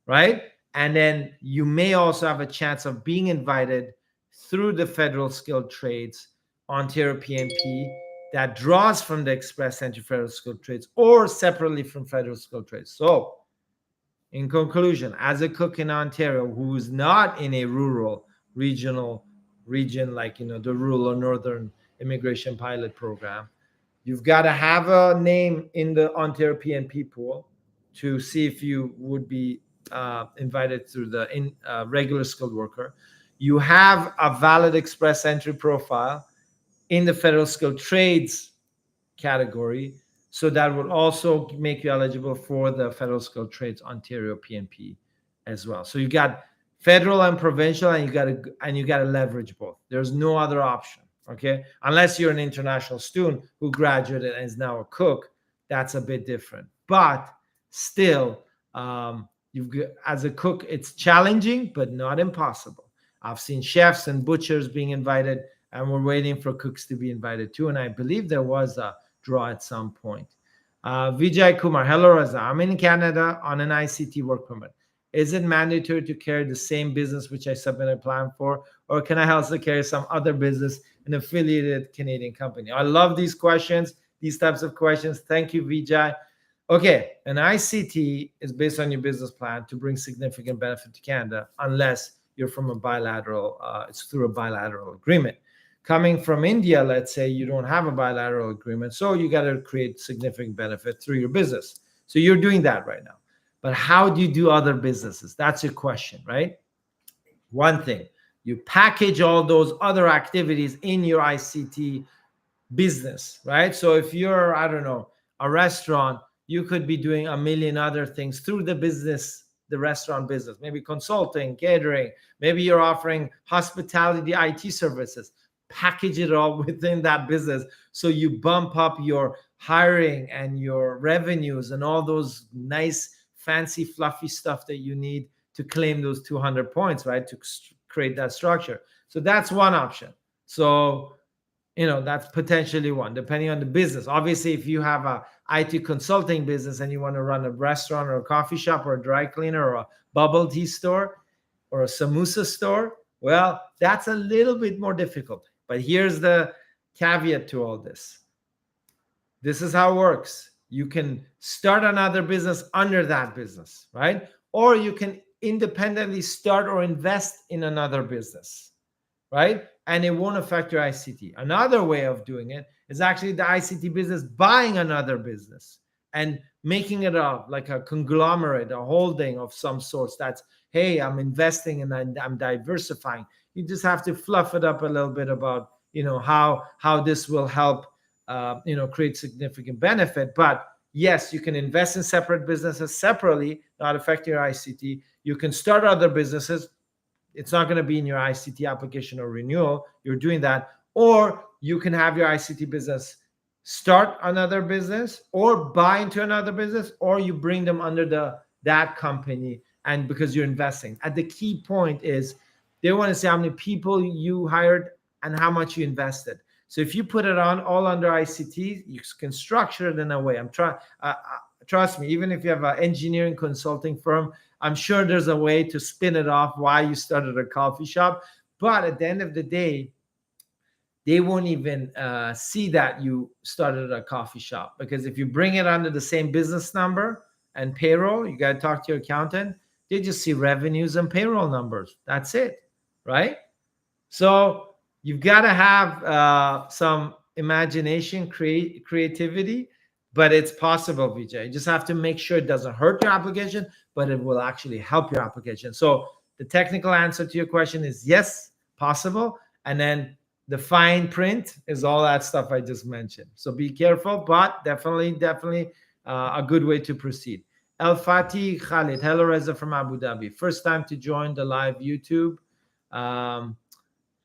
right? And then you may also have a chance of being invited through the federal skilled trades, Ontario PNP, that draws from the Express Entry Federal Skilled Trades or separately from federal skilled trades. So, in conclusion, as a cook in Ontario who is not in a rural regional region like the rural or northern immigration pilot program, you've got to have a name in the Ontario PNP pool to see if you would be invited through the regular skilled worker. You have a valid express entry profile in the federal skilled trades category, so that would also make you eligible for the federal skilled trades Ontario PNP as well. So you got federal and provincial, and you got to leverage both. There's no other option, okay? Unless you're an international student who graduated and is now a cook, that's a bit different. But still, as a cook, it's challenging, but not impossible. I've seen chefs and butchers being invited, and we're waiting for cooks to be invited too. And I believe there was a draw at some point. Vijay Kumar, hello, Raza. I'm in Canada on an ICT work permit. Is it mandatory to carry the same business which I submitted a plan for, or can I also carry some other business, an affiliated Canadian company? I love these questions, these types of questions. Thank you, Vijay. Okay, an ICT is based on your business plan to bring significant benefit to Canada, unless you're from a bilateral, it's through a bilateral agreement. Coming from India, let's say you don't have a bilateral agreement, so you got to create significant benefit through your business. So you're doing that right now. But how do you do other businesses? That's your question, right? One thing, you package all those other activities in your ICT business, right? So if you're, I don't know, a restaurant, you could be doing a million other things through the business, the restaurant business, maybe consulting, catering, maybe you're offering hospitality IT services. Package it all within that business so you bump up your hiring and your revenues and all those nice, fancy, fluffy stuff that you need to claim those 200 points, right? To create that structure. So that's one option. So That's potentially one, depending on the business. Obviously, if you have a IT consulting business and you want to run a restaurant or a coffee shop or a dry cleaner or a bubble tea store or a samosa store, well, that's a little bit more difficult. But here's the caveat to all this. This is how it works. You can start another business under that business, right? Or you can independently start or invest in another business, right? And it won't affect your ICT. Another way of doing it is actually the ICT business buying another business and making it like a conglomerate, a holding of some sorts. That's, hey, I'm investing and I'm diversifying. You just have to fluff it up a little bit about, how this will help, create significant benefit. But yes, you can invest in separate businesses separately, not affect your ICT. You can start other businesses. It's not going to be in your ICT application or renewal. You're doing that. Or you can have your ICT business start another business or buy into another business, or you bring them under that company. And because you're investing, at the key point is they want to see how many people you hired and how much you invested. So if you put it on all under ICT, you can structure it in a way. Trust me, even if you have an engineering consulting firm, I'm sure there's a way to spin it off why you started a coffee shop. But at the end of the day, they won't even see that you started a coffee shop, because if you bring it under the same business number and payroll, you got to talk to your accountant. They just see revenues and payroll numbers. That's it, right? So you've got to have some imagination, creativity, but it's possible, Vijay. You just have to make sure it doesn't hurt your application, but it will actually help your application. So the technical answer to your question is yes, possible. And then the fine print is all that stuff I just mentioned. So be careful, but definitely a good way to proceed. El Fatih Khalid, hello Reza from Abu Dhabi. First time to join the live YouTube.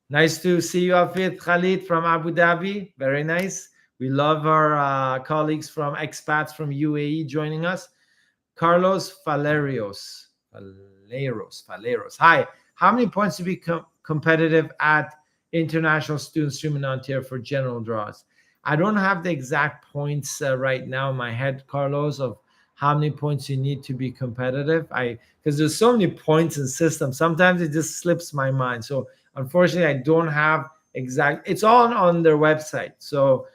Nice to see you, Afid Khalid from Abu Dhabi. Very nice. We love our colleagues from expats from UAE joining us. Carlos Faleros. Hi. How many points to be competitive at International Student Stream in Ontario for general draws? I don't have the exact points right now in my head, Carlos, of how many points you need to be competitive. Because there's so many points in system. Sometimes it just slips my mind. So unfortunately, I don't have exact. It's all on their website. So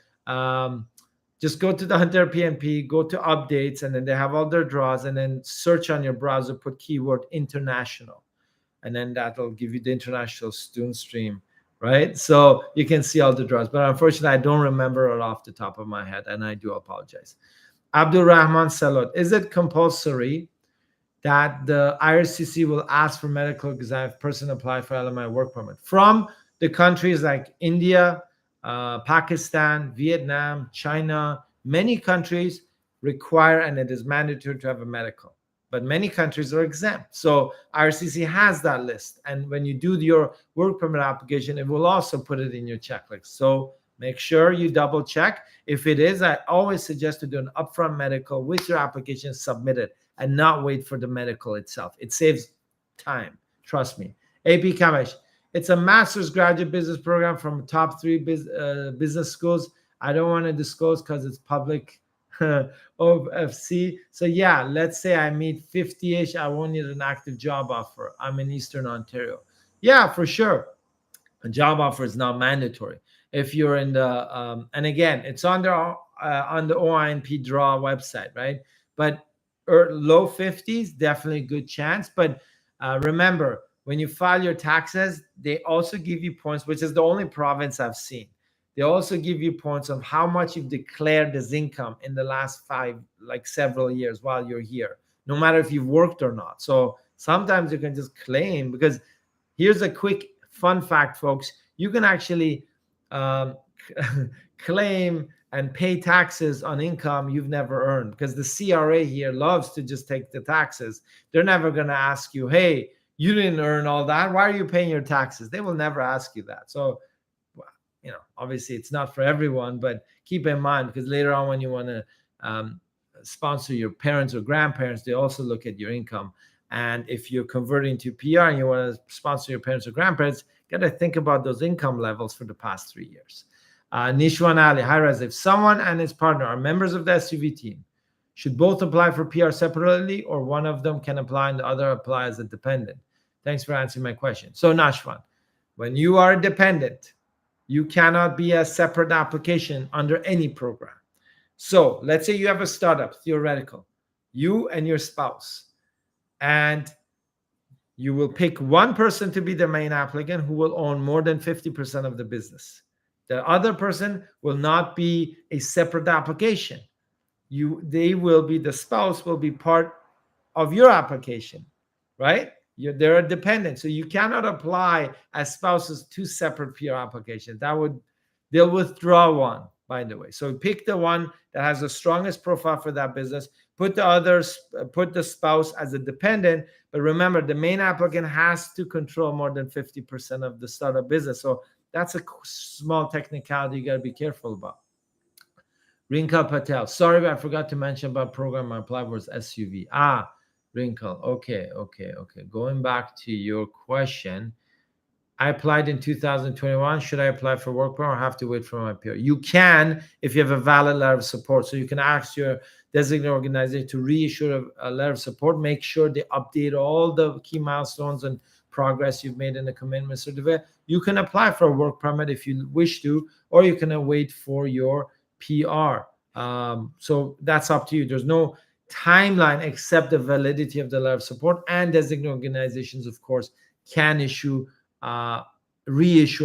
just go to the Hunter PNP, go to updates, and then they have all their draws, and then search on your browser, put keyword international, and then that'll give you the international student stream, right? So you can see all the draws. But unfortunately, I don't remember it off the top of my head, and I do apologize. Abdul Rahman Salot, is it compulsory that the IRCC will ask for medical exam if person apply for LMIA work permit from the countries like India, Pakistan, Vietnam, China? Many countries require, and it is mandatory to have a medical, but many countries are exempt. So IRCC has that list, and when you do your work permit application, it will also put it in your checklist. So make sure you double check. If it is, I always suggest to do an upfront medical with your application submitted and not wait for the medical itself. It saves time. Trust me. AP Kamesh, it's a master's graduate business program from top 3 business schools. I don't want to disclose because it's public OFC. So yeah, let's say I meet 50-ish. I won't need an active job offer. I'm in Eastern Ontario. Yeah, for sure. A job offer is not mandatory. If you're in the, and again, it's on the OINP draw website, right? But low 50s, definitely a good chance. But remember, when you file your taxes, they also give you points, which is the only province I've seen. They also give you points on how much you've declared as income in the last several years while you're here, no matter if you've worked or not. So sometimes you can just claim, because here's a quick fun fact, folks. You can actually claim and pay taxes on income you've never earned, because the CRA here loves to just take the taxes. They're never going to ask you, hey, you didn't earn all that, why are you paying your taxes? They will never ask you that. So obviously it's not for everyone, but keep in mind, because later on when you want to sponsor your parents or grandparents, they also look at your income. And if you're converting to PR and you want to sponsor your parents or grandparents, got to think about those income levels for the past 3 years. Nishwan Ali, hi Rez. If someone and his partner are members of the SUV team, should both apply for PR separately, or one of them can apply and the other apply as a dependent? Thanks for answering my question. So Nashwan, when you are a dependent, you cannot be a separate application under any program. So let's say you have a startup, theoretical, you and your spouse, and you will pick one person to be the main applicant who will own more than 50% of the business. The other person will not be a separate application. The spouse will be part of your application, right? They're a dependent, so you cannot apply as spouses to separate PR applications. They'll withdraw one, by the way. So pick the one that has the strongest profile for that business. Put the spouse as a dependent, but remember, the main applicant has to control more than 50% of the startup business. So that's a small technicality you got to be careful about. Rinka Patel, sorry, I forgot to mention about program I applied for SUV. Wrinkle. Okay. Going back to your question, I applied in 2021. Should I apply for work permit or have to wait for my PR? You can if you have a valid letter of support. So you can ask your designated organization to reissue a letter of support. Make sure they update all the key milestones and progress you've made in the commitment certificate. You can apply for a work permit if you wish to, or you can wait for your PR. So that's up to you. There's no timeline except the validity of the letter of support, and designated organizations, of course, can reissue a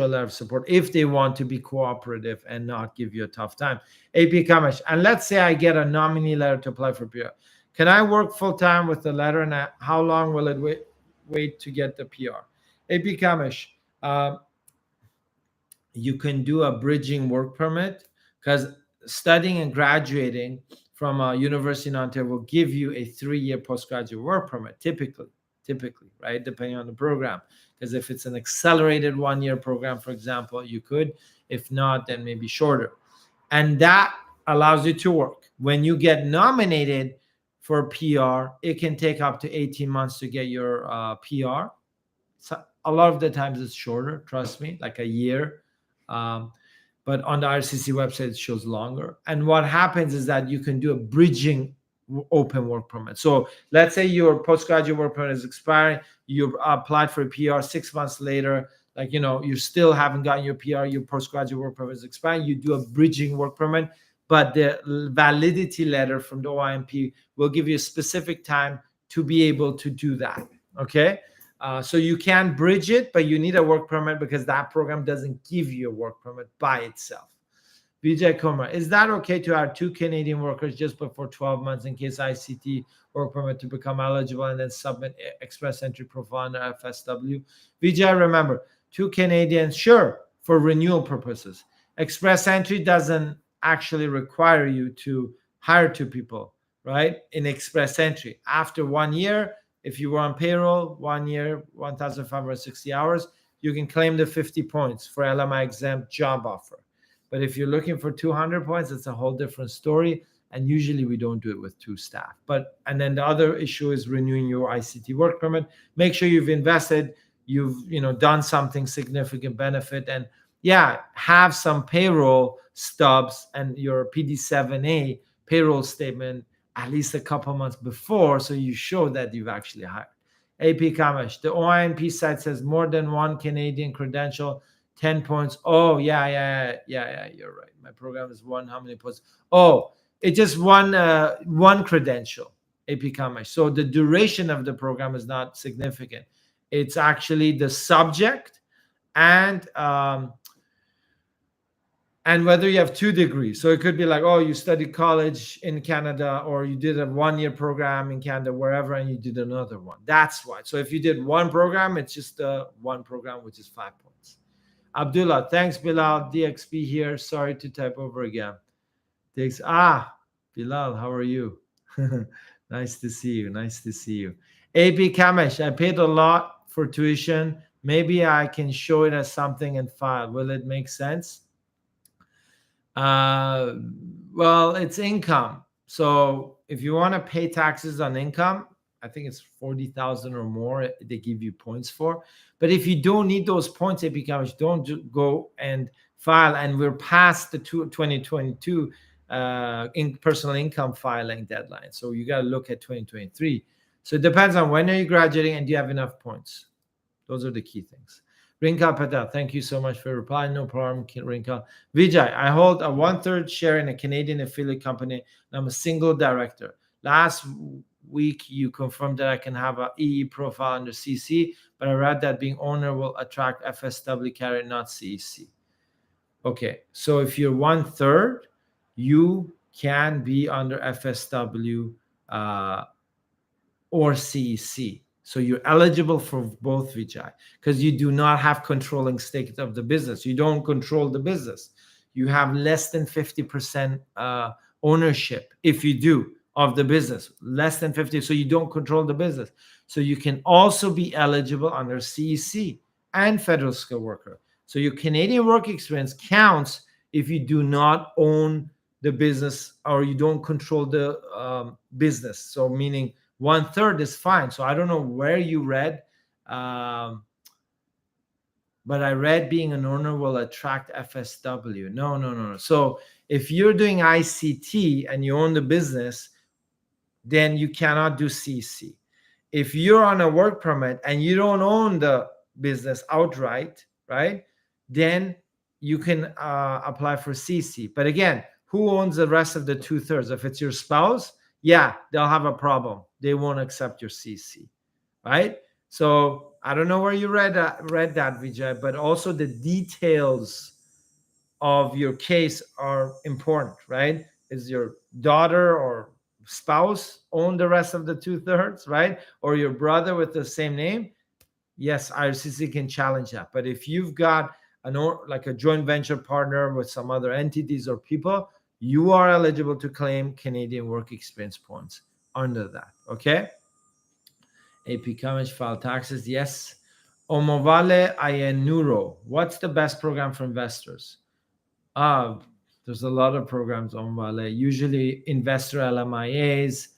letter of support if they want to be cooperative and not give you a tough time. AP Kamesh, and let's say I get a nominee letter to apply for PR. Can I work full-time with the letter, and how long will it wait to get the PR? AP Kamesh, you can do a bridging work permit, because studying and graduating from a university in Ontario will give you a 3-year postgraduate work permit, typically, right? Depending on the program. Because if it's an accelerated 1-year program, for example, you could. If not, then maybe shorter. And that allows you to work. When you get nominated for PR, it can take up to 18 months to get your PR. So a lot of the times it's shorter, trust me, like a year. But on the IRCC website, it shows longer. And what happens is that you can do a bridging open work permit. So let's say your postgraduate work permit is expiring. You applied for a PR 6 months later. You still haven't gotten your PR. Your postgraduate work permit is expiring. You do a bridging work permit, but the validity letter from the OIMP will give you a specific time to be able to do that. Okay. So you can bridge it, but you need a work permit because that program doesn't give you a work permit by itself. Vijay Kumar, is that okay to hire 2 Canadian workers just before 12 months in case ICT work permit to become eligible and then submit express entry profile under FSW? Vijay, remember, 2 Canadians, sure, for renewal purposes. Express entry doesn't actually require you to hire 2 people, right? In express entry. After 1 year, if you were on payroll, 1 year, 1,560 hours, you can claim the 50 points for LMI exempt job offer. But if you're looking for 200 points, it's a whole different story. And usually we don't do it with 2 staff. And then the other issue is renewing your ICT work permit. Make sure you've invested, you've done something significant benefit, and have some payroll stubs and your PD7A payroll statement at least a couple months before, so you show that you've actually hired. AP Kamesh, the OIMP site says more than 1 Canadian credential, 10 points. Oh, yeah, you're right. My program is 1. How many points? Oh, it's just one credential, AP Kamesh. So the duration of the program is not significant. It's actually the subject and whether you have 2 degrees. So it could be like, oh, you studied college in Canada, or you did a 1-year program in Canada, wherever, and you did another one. That's why. So if you did 1 program, it's just one program, which is 5 points. Abdullah, thanks, Bilal. DXP here. Sorry to type over again. Thanks. Bilal, how are you? Nice to see you. AP Kamesh, I paid a lot for tuition. Maybe I can show it as something and file. Will it make sense? Well, it's income. So if you want to pay taxes on income, I think it's 40,000 or more they give you points for. But if you don't need those points, don't go and file, and we're past the 2022 in personal income filing deadline. So you got to look at 2023. So it depends on when are you graduating and do you have enough points. Those are the key things. Rinka Patel, thank you so much for your reply. No problem, Rinka. Vijay, I hold a 1/3 share in a Canadian affiliate company, and I'm a single director. Last week, you confirmed that I can have a EE profile under CC, but I read that being owner will attract FSW carrier, not CEC. Okay, so if you're 1/3, you can be under FSW or CEC. So you're eligible for both, Vijay, because you do not have controlling stake of the business. You don't control the business. You have less than 50% ownership, if you do, of the business, less than 50. So you don't control the business. So you can also be eligible under CEC and federal skilled worker. So your Canadian work experience counts if you do not own the business or you don't control the business. So meaning 1/3 is fine. So I don't know where you read, but I read being an owner will attract FSW. No. So if you're doing ICT and you own the business, then you cannot do CC. If you're on a work permit and you don't own the business outright, right, then you can apply for CC. But again, who owns the rest of the 2/3? If it's your spouse, yeah, they'll have a problem. They won't accept your CC, right? So I don't know where you read that, Vijay, but also the details of your case are important, right? Is your daughter or spouse own the rest of the 2/3, right? Or your brother with the same name? Yes, IRCC can challenge that. But if you've got like a joint venture partner with some other entities or people, you are eligible to claim Canadian work experience points under that. Okay. AP Kamich file taxes. Yes. Omovale Ayenuro. What's the best program for investors? There's a lot of programs on Vale. Usually investor LMIAs,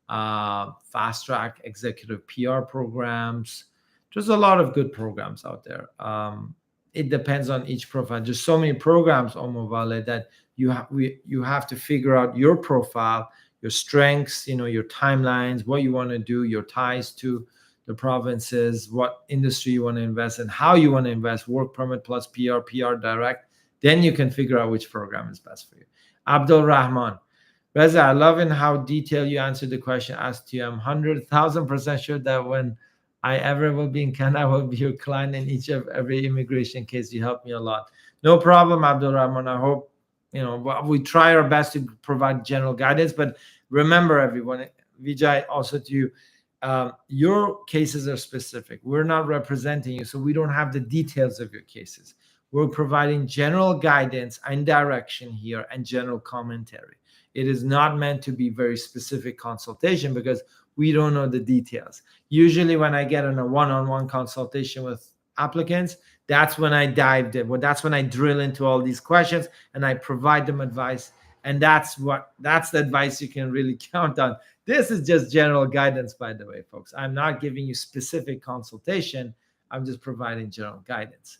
fast track executive PR programs. There's a lot of good programs out there. It depends on each profile. There's so many programs on Vale that you have to figure out your profile, your strengths, your timelines, what you want to do, your ties to the provinces, what industry you want to invest in, how you want to invest, work permit plus PR, PR direct. Then you can figure out which program is best for you. Abdul Rahman. Reza, I love in how detailed you answered the question asked you. I'm 100,000% sure that when I ever will be in Canada, I will be your client in each of every immigration case. You helped me a lot. No problem, Abdul Rahman. I hope, we try our best to provide general guidance, but remember everyone, Vijay, also to you, your cases are specific. We're not representing you, so we don't have the details of your cases. We're providing general guidance and direction here and general commentary. It is not meant to be very specific consultation because we don't know the details. Usually when I get on a one-on-one consultation with applicants, that's when I dive in. Well, that's when I drill into all these questions and I provide them advice. And that's the advice you can really count on. This is just general guidance, by the way, folks. I'm not giving you specific consultation. I'm just providing general guidance.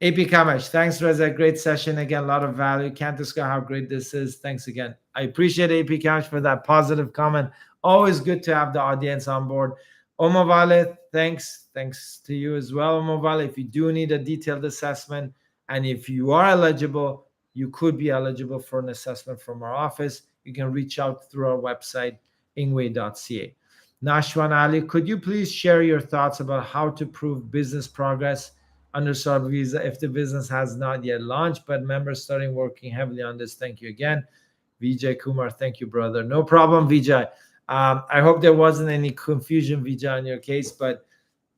AP Kamash, thanks, Reza. Great session. Again, a lot of value. Can't discuss how great this is. Thanks again. I appreciate AP Kamash for that positive comment. Always good to have the audience on board. Omovale, thanks. Thanks to you as well, Omovale. If you do need a detailed assessment, and if you are eligible, you could be eligible for an assessment from our office. You can reach out through our website, ingwe.ca. Nashwan Ali, could you please share your thoughts about how to prove business progress under sub visa if the business has not yet launched, but members starting working heavily on this? Thank you again. Vijay Kumar, thank you, brother. No problem, Vijay. I hope there wasn't any confusion, Vijay, in your case, but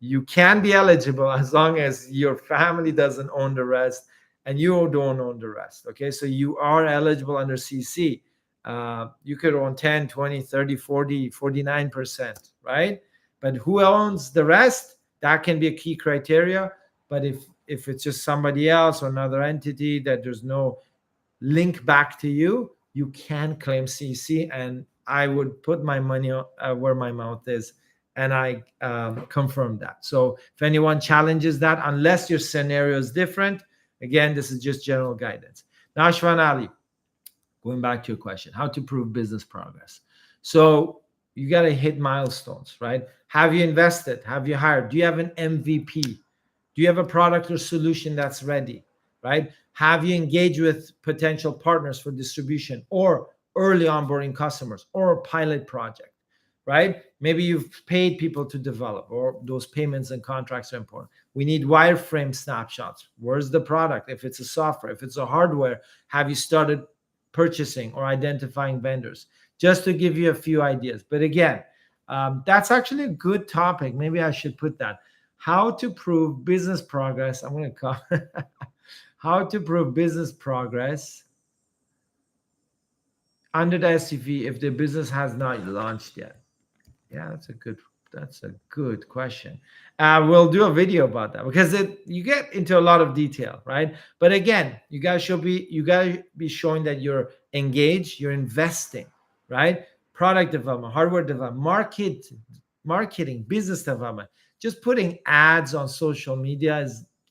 you can be eligible as long as your family doesn't own the rest and you don't own the rest. Okay, so you are eligible under CC. You could own 10, 20, 30, 40, 49%, right? But who owns the rest? That can be a key criteria. But if it's just somebody else or another entity that there's no link back to you, you can claim CC. And I would put my money where my mouth is, and I confirm that. So if anyone challenges that, unless your scenario is different, Again, this is just general guidance. Now, Ashwan Ali, going back to your question, how to prove business progress. So you got to hit milestones, right? Have you invested? Have you hired? Do you have an MVP? Do you have a product or solution that's ready, right? Have you engaged with potential partners for distribution or early onboarding customers or a pilot project, right? Maybe you've paid people to develop, or those payments and contracts are important. We need wireframe snapshots. Where's the product? If it's a software, if it's a hardware, have you started purchasing or identifying vendors? Just to give you a few ideas. But again, that's actually a good topic. Maybe I should put that. How to prove business progress. I'm going to call how to prove business progress under the SCV if the business has not launched yet. Yeah, that's a good question. We'll do a video about that because you get into a lot of detail, right? But again, you guys gotta be showing that you're engaged, you're investing, right? Product development, hardware development, marketing, business development. Just putting ads on social media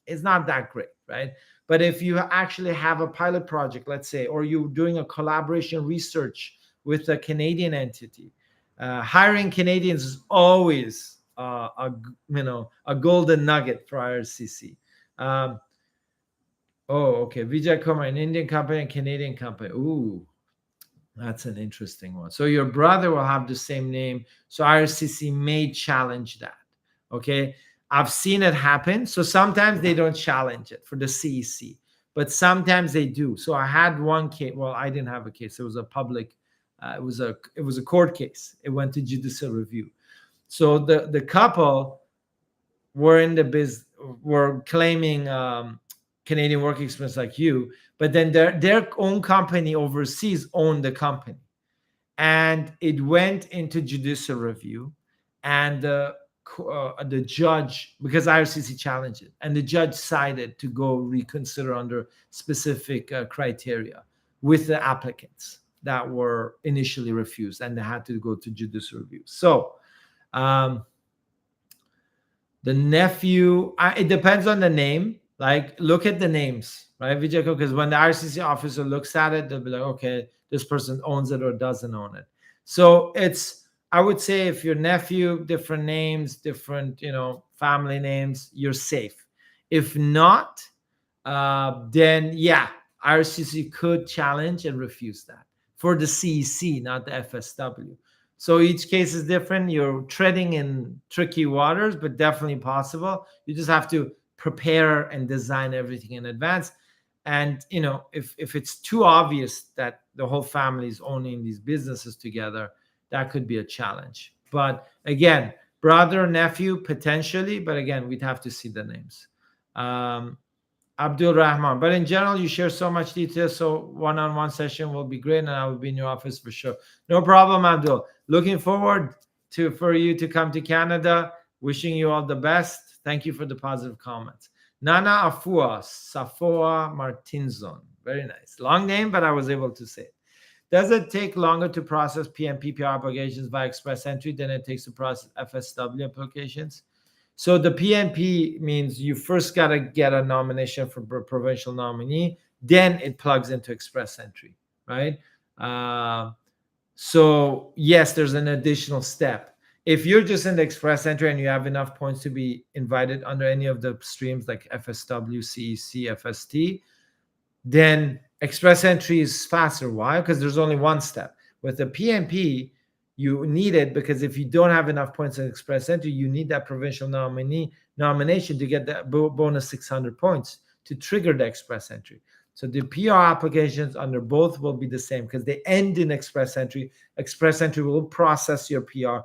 is not that great, right? But if you actually have a pilot project, let's say, or you're doing a collaboration research with a Canadian entity, hiring Canadians is always a golden nugget for IRCC. Okay, Vijay Kumar, an Indian company and Canadian company. Ooh, that's an interesting one. So your brother will have the same name. So IRCC may challenge that. Okay, I've seen it happen. So sometimes they don't challenge it for the CEC, but sometimes they do. So I had one case. Well, I didn't have a case. It was a public. It was a court case. It went to judicial review. So the couple were claiming Canadian work experience like you, but then their own company overseas owned the company, and it went into judicial review, and the judge, because IRCC challenged it, and the judge decided to go reconsider under specific criteria with the applicants that were initially refused, and they had to go to judicial review. So the nephew, it depends on the name. Like, look at the names, right, Vijay? Because when the IRCC officer looks at it, they'll be like, okay, this person owns it or doesn't own it. So I would say if your nephew, different names, different, family names, you're safe. If not, then yeah, IRCC could challenge and refuse that for the CEC, not the FSW. So each case is different. You're treading in tricky waters, but definitely possible. You just have to prepare and design everything in advance. And if it's too obvious that the whole family is owning these businesses together, that could be a challenge. But again, brother, nephew, potentially, but again, we'd have to see the names. Abdul Rahman. But in general, you share so much detail, so one-on-one session will be great, and I will be in your office for sure. No problem, Abdul. Looking forward for you to come to Canada. Wishing you all the best. Thank you for the positive comments. Nana Afua, Safoa Martinzon. Very nice. Long name, but I was able to say it. Does it take longer to process PNP PR applications via express entry than it takes to process FSW applications? So the PNP means you first got to get a nomination for provincial nominee, then it plugs into express entry, right? So yes, there's an additional step. If you're just in the express entry and you have enough points to be invited under any of the streams like FSW, CEC, FST, then express entry is faster. Why? Because there's only one step. With the PNP, you need it because if you don't have enough points in express entry, you need that provincial nomination to get that bonus 600 points to trigger the express entry. So the PR applications under both will be the same because they end in express entry. Express entry will process your PR,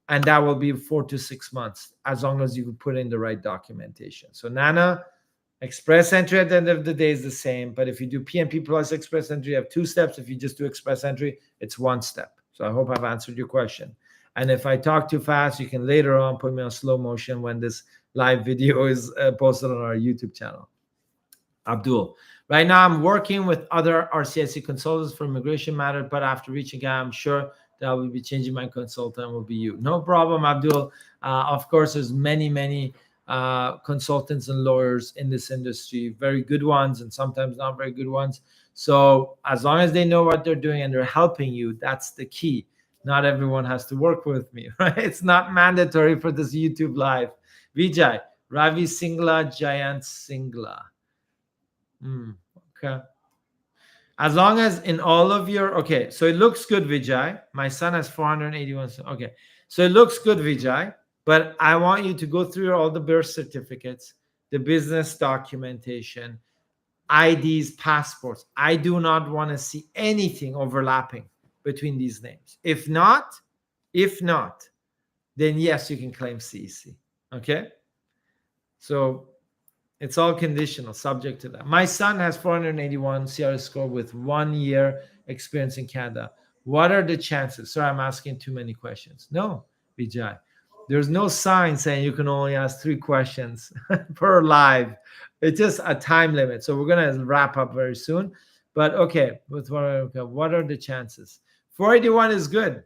and that will be 4 to 6 months as long as you put in the right documentation. So Nana, express entry at the end of the day is the same, but if you do PNP plus express entry, you have 2 steps. If you just do express entry, it's 1 step. So I hope I've answered your question. And if I talk too fast, you can later on put me on slow motion when this live video is posted on our YouTube channel. Abdul, right now I'm working with other RCIC consultants for immigration matter, but after reaching out, I'm sure that I will be changing my consultant will be you. No problem, Abdul. Of course, there's many consultants and lawyers in this industry, very good ones and sometimes not very good ones. So as long as they know what they're doing and they're helping you, that's the key. Not everyone has to work with me, right? It's not mandatory for this YouTube live. Vijay, Ravi Singla, Jayant Singla. Okay. As long as in all of your, okay, so it looks good, Vijay. My son has 481. Okay, so it looks good, Vijay, but I want you to go through all the birth certificates, the business documentation, IDs, passports. I do not want to see anything overlapping between these names. If not, then yes, you can claim CEC. Okay, so it's all conditional, subject to that. My son has 481 CRS score with 1 year experience in Canada. What are the chances? Sorry, I'm asking too many questions. No, Vijay. There's no sign saying you can only ask 3 questions per live. It's just a time limit. So we're going to wrap up very soon. But okay, what are the chances? 481 is good.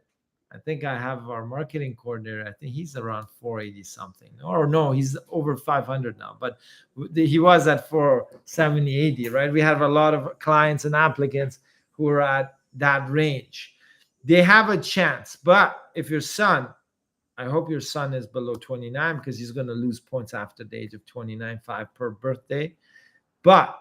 I think I have our marketing coordinator. I think he's around 480 something. Or no, he's over 500 now. But he was at 470, 80, right? We have a lot of clients and applicants who are at that range. They have a chance. But if your son, I hope your son is below 29 because he's going to lose points after the age of 29, 5 per birthday. But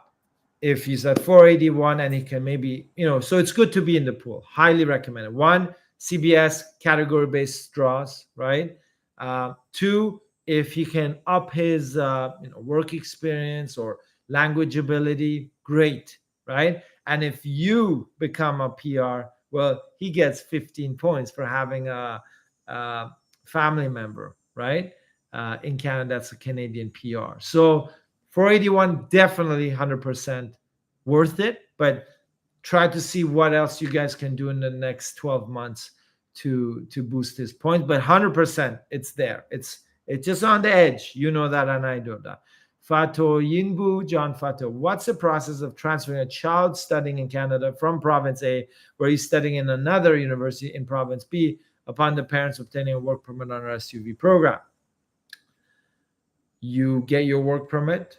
if he's at 481 and he can maybe, so it's good to be in the pool. Highly recommended. 1, CBS category-based draws, right? 2, if he can up his work experience or language ability, great, right? And if you become a PR, well, he gets 15 points for having a family member, right? In Canada, that's a Canadian PR. So 481, definitely 100% worth it, but try to see what else you guys can do in the next 12 months to boost his points. But 100%, it's there. It's just on the edge. You know that, and I know that. Fato Yinbu, John Fato, what's the process of transferring a child studying in Canada from province A, where he's studying in another university in province B, upon the parents obtaining a work permit on our SUV program? You get your work permit.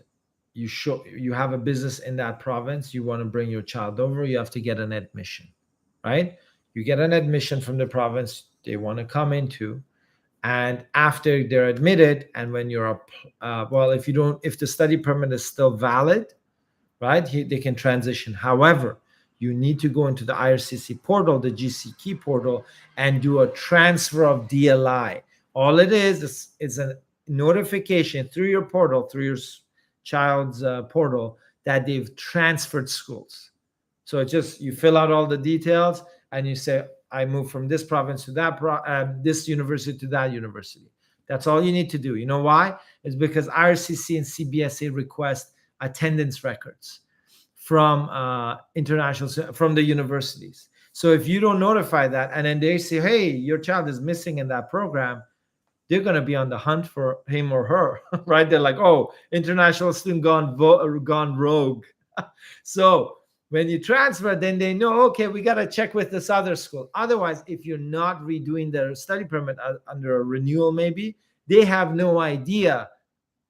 You have a business in that province, you want to bring your child over, you have to get an admission, right? You get an admission from the province they want to come into, and after they're admitted, and when you're if the study permit is still valid, right, they can transition. However, you need to go into the IRCC portal, the GC key portal, and do a transfer of DLI. All it is a notification through your portal, through your child's portal, that they've transferred schools. So it's just, you fill out all the details and you say, I moved from this province to that this university to that university. That's all you need to do. You know why? It's because IRCC and CBSA request attendance records from from the universities. So if you don't notify that, and then they say, hey, your child is missing in that program, they're going to be on the hunt for him or her, right? They're like, oh, international student gone rogue. So when you transfer, then they know, okay, we got to check with this other school. Otherwise, if you're not redoing their study permit under a renewal, maybe, they have no idea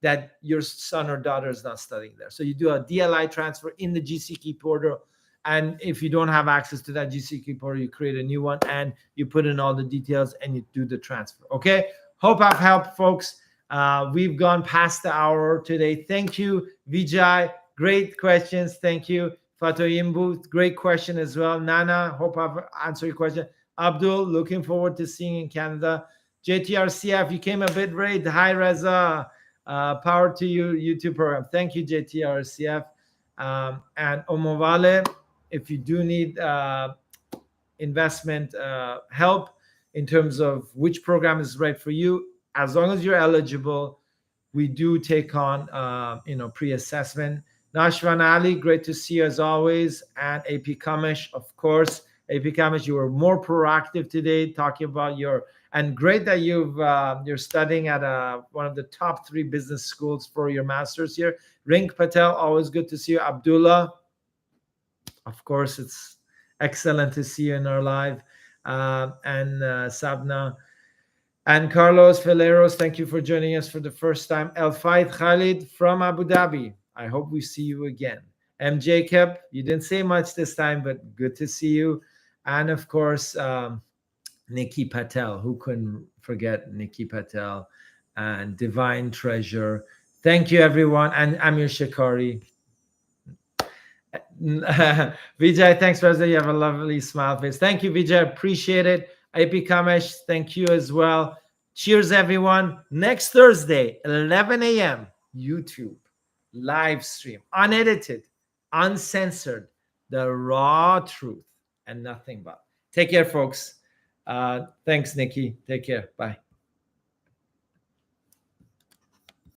that your son or daughter is not studying there. So you do a DLI transfer in the GCK portal. And if you don't have access to that GCK portal, you create a new one and you put in all the details and you do the transfer. Okay. Hope I've helped, folks. We've gone past the hour today. Thank you, Vijay. Great questions. Thank you. Fato Yimbu, great question as well. Nana, hope I've answered your question. Abdul, looking forward to seeing you in Canada. JTRCF, you came a bit late. Hi, Reza. Power to you, YouTube program. Thank you, JTRCF. And Omovale, if you do need investment help in terms of which program is right for you, as long as you're eligible, we do take on pre-assessment. Nashwan Ali, great to see you as always. And AP Kamish, of course. AP Kamish, you were more proactive today, talking about and great that you're studying at one of the top 3 business schools for your master's here. Rink Patel, always good to see you. Abdullah, of course, it's excellent to see you in our live. And Sabna, And Carlos Veleros, thank you for joining us for the first time. El Faid Khalid from Abu Dhabi. I hope we see you again. M. Jacob, you didn't say much this time, but good to see you. And of course, Nikki Patel. Who couldn't forget Nikki Patel and Divine Treasure? Thank you, everyone. And Amir Shikari. Vijay, thanks, brother. You have a lovely smile face. Thank you, Vijay. Appreciate it. AP Kamesh, thank you as well. Cheers, everyone. Next Thursday, 11 a.m., YouTube, live stream, unedited, uncensored, the raw truth and nothing but. Take care, folks. Thanks, Nikki. Take care. Bye.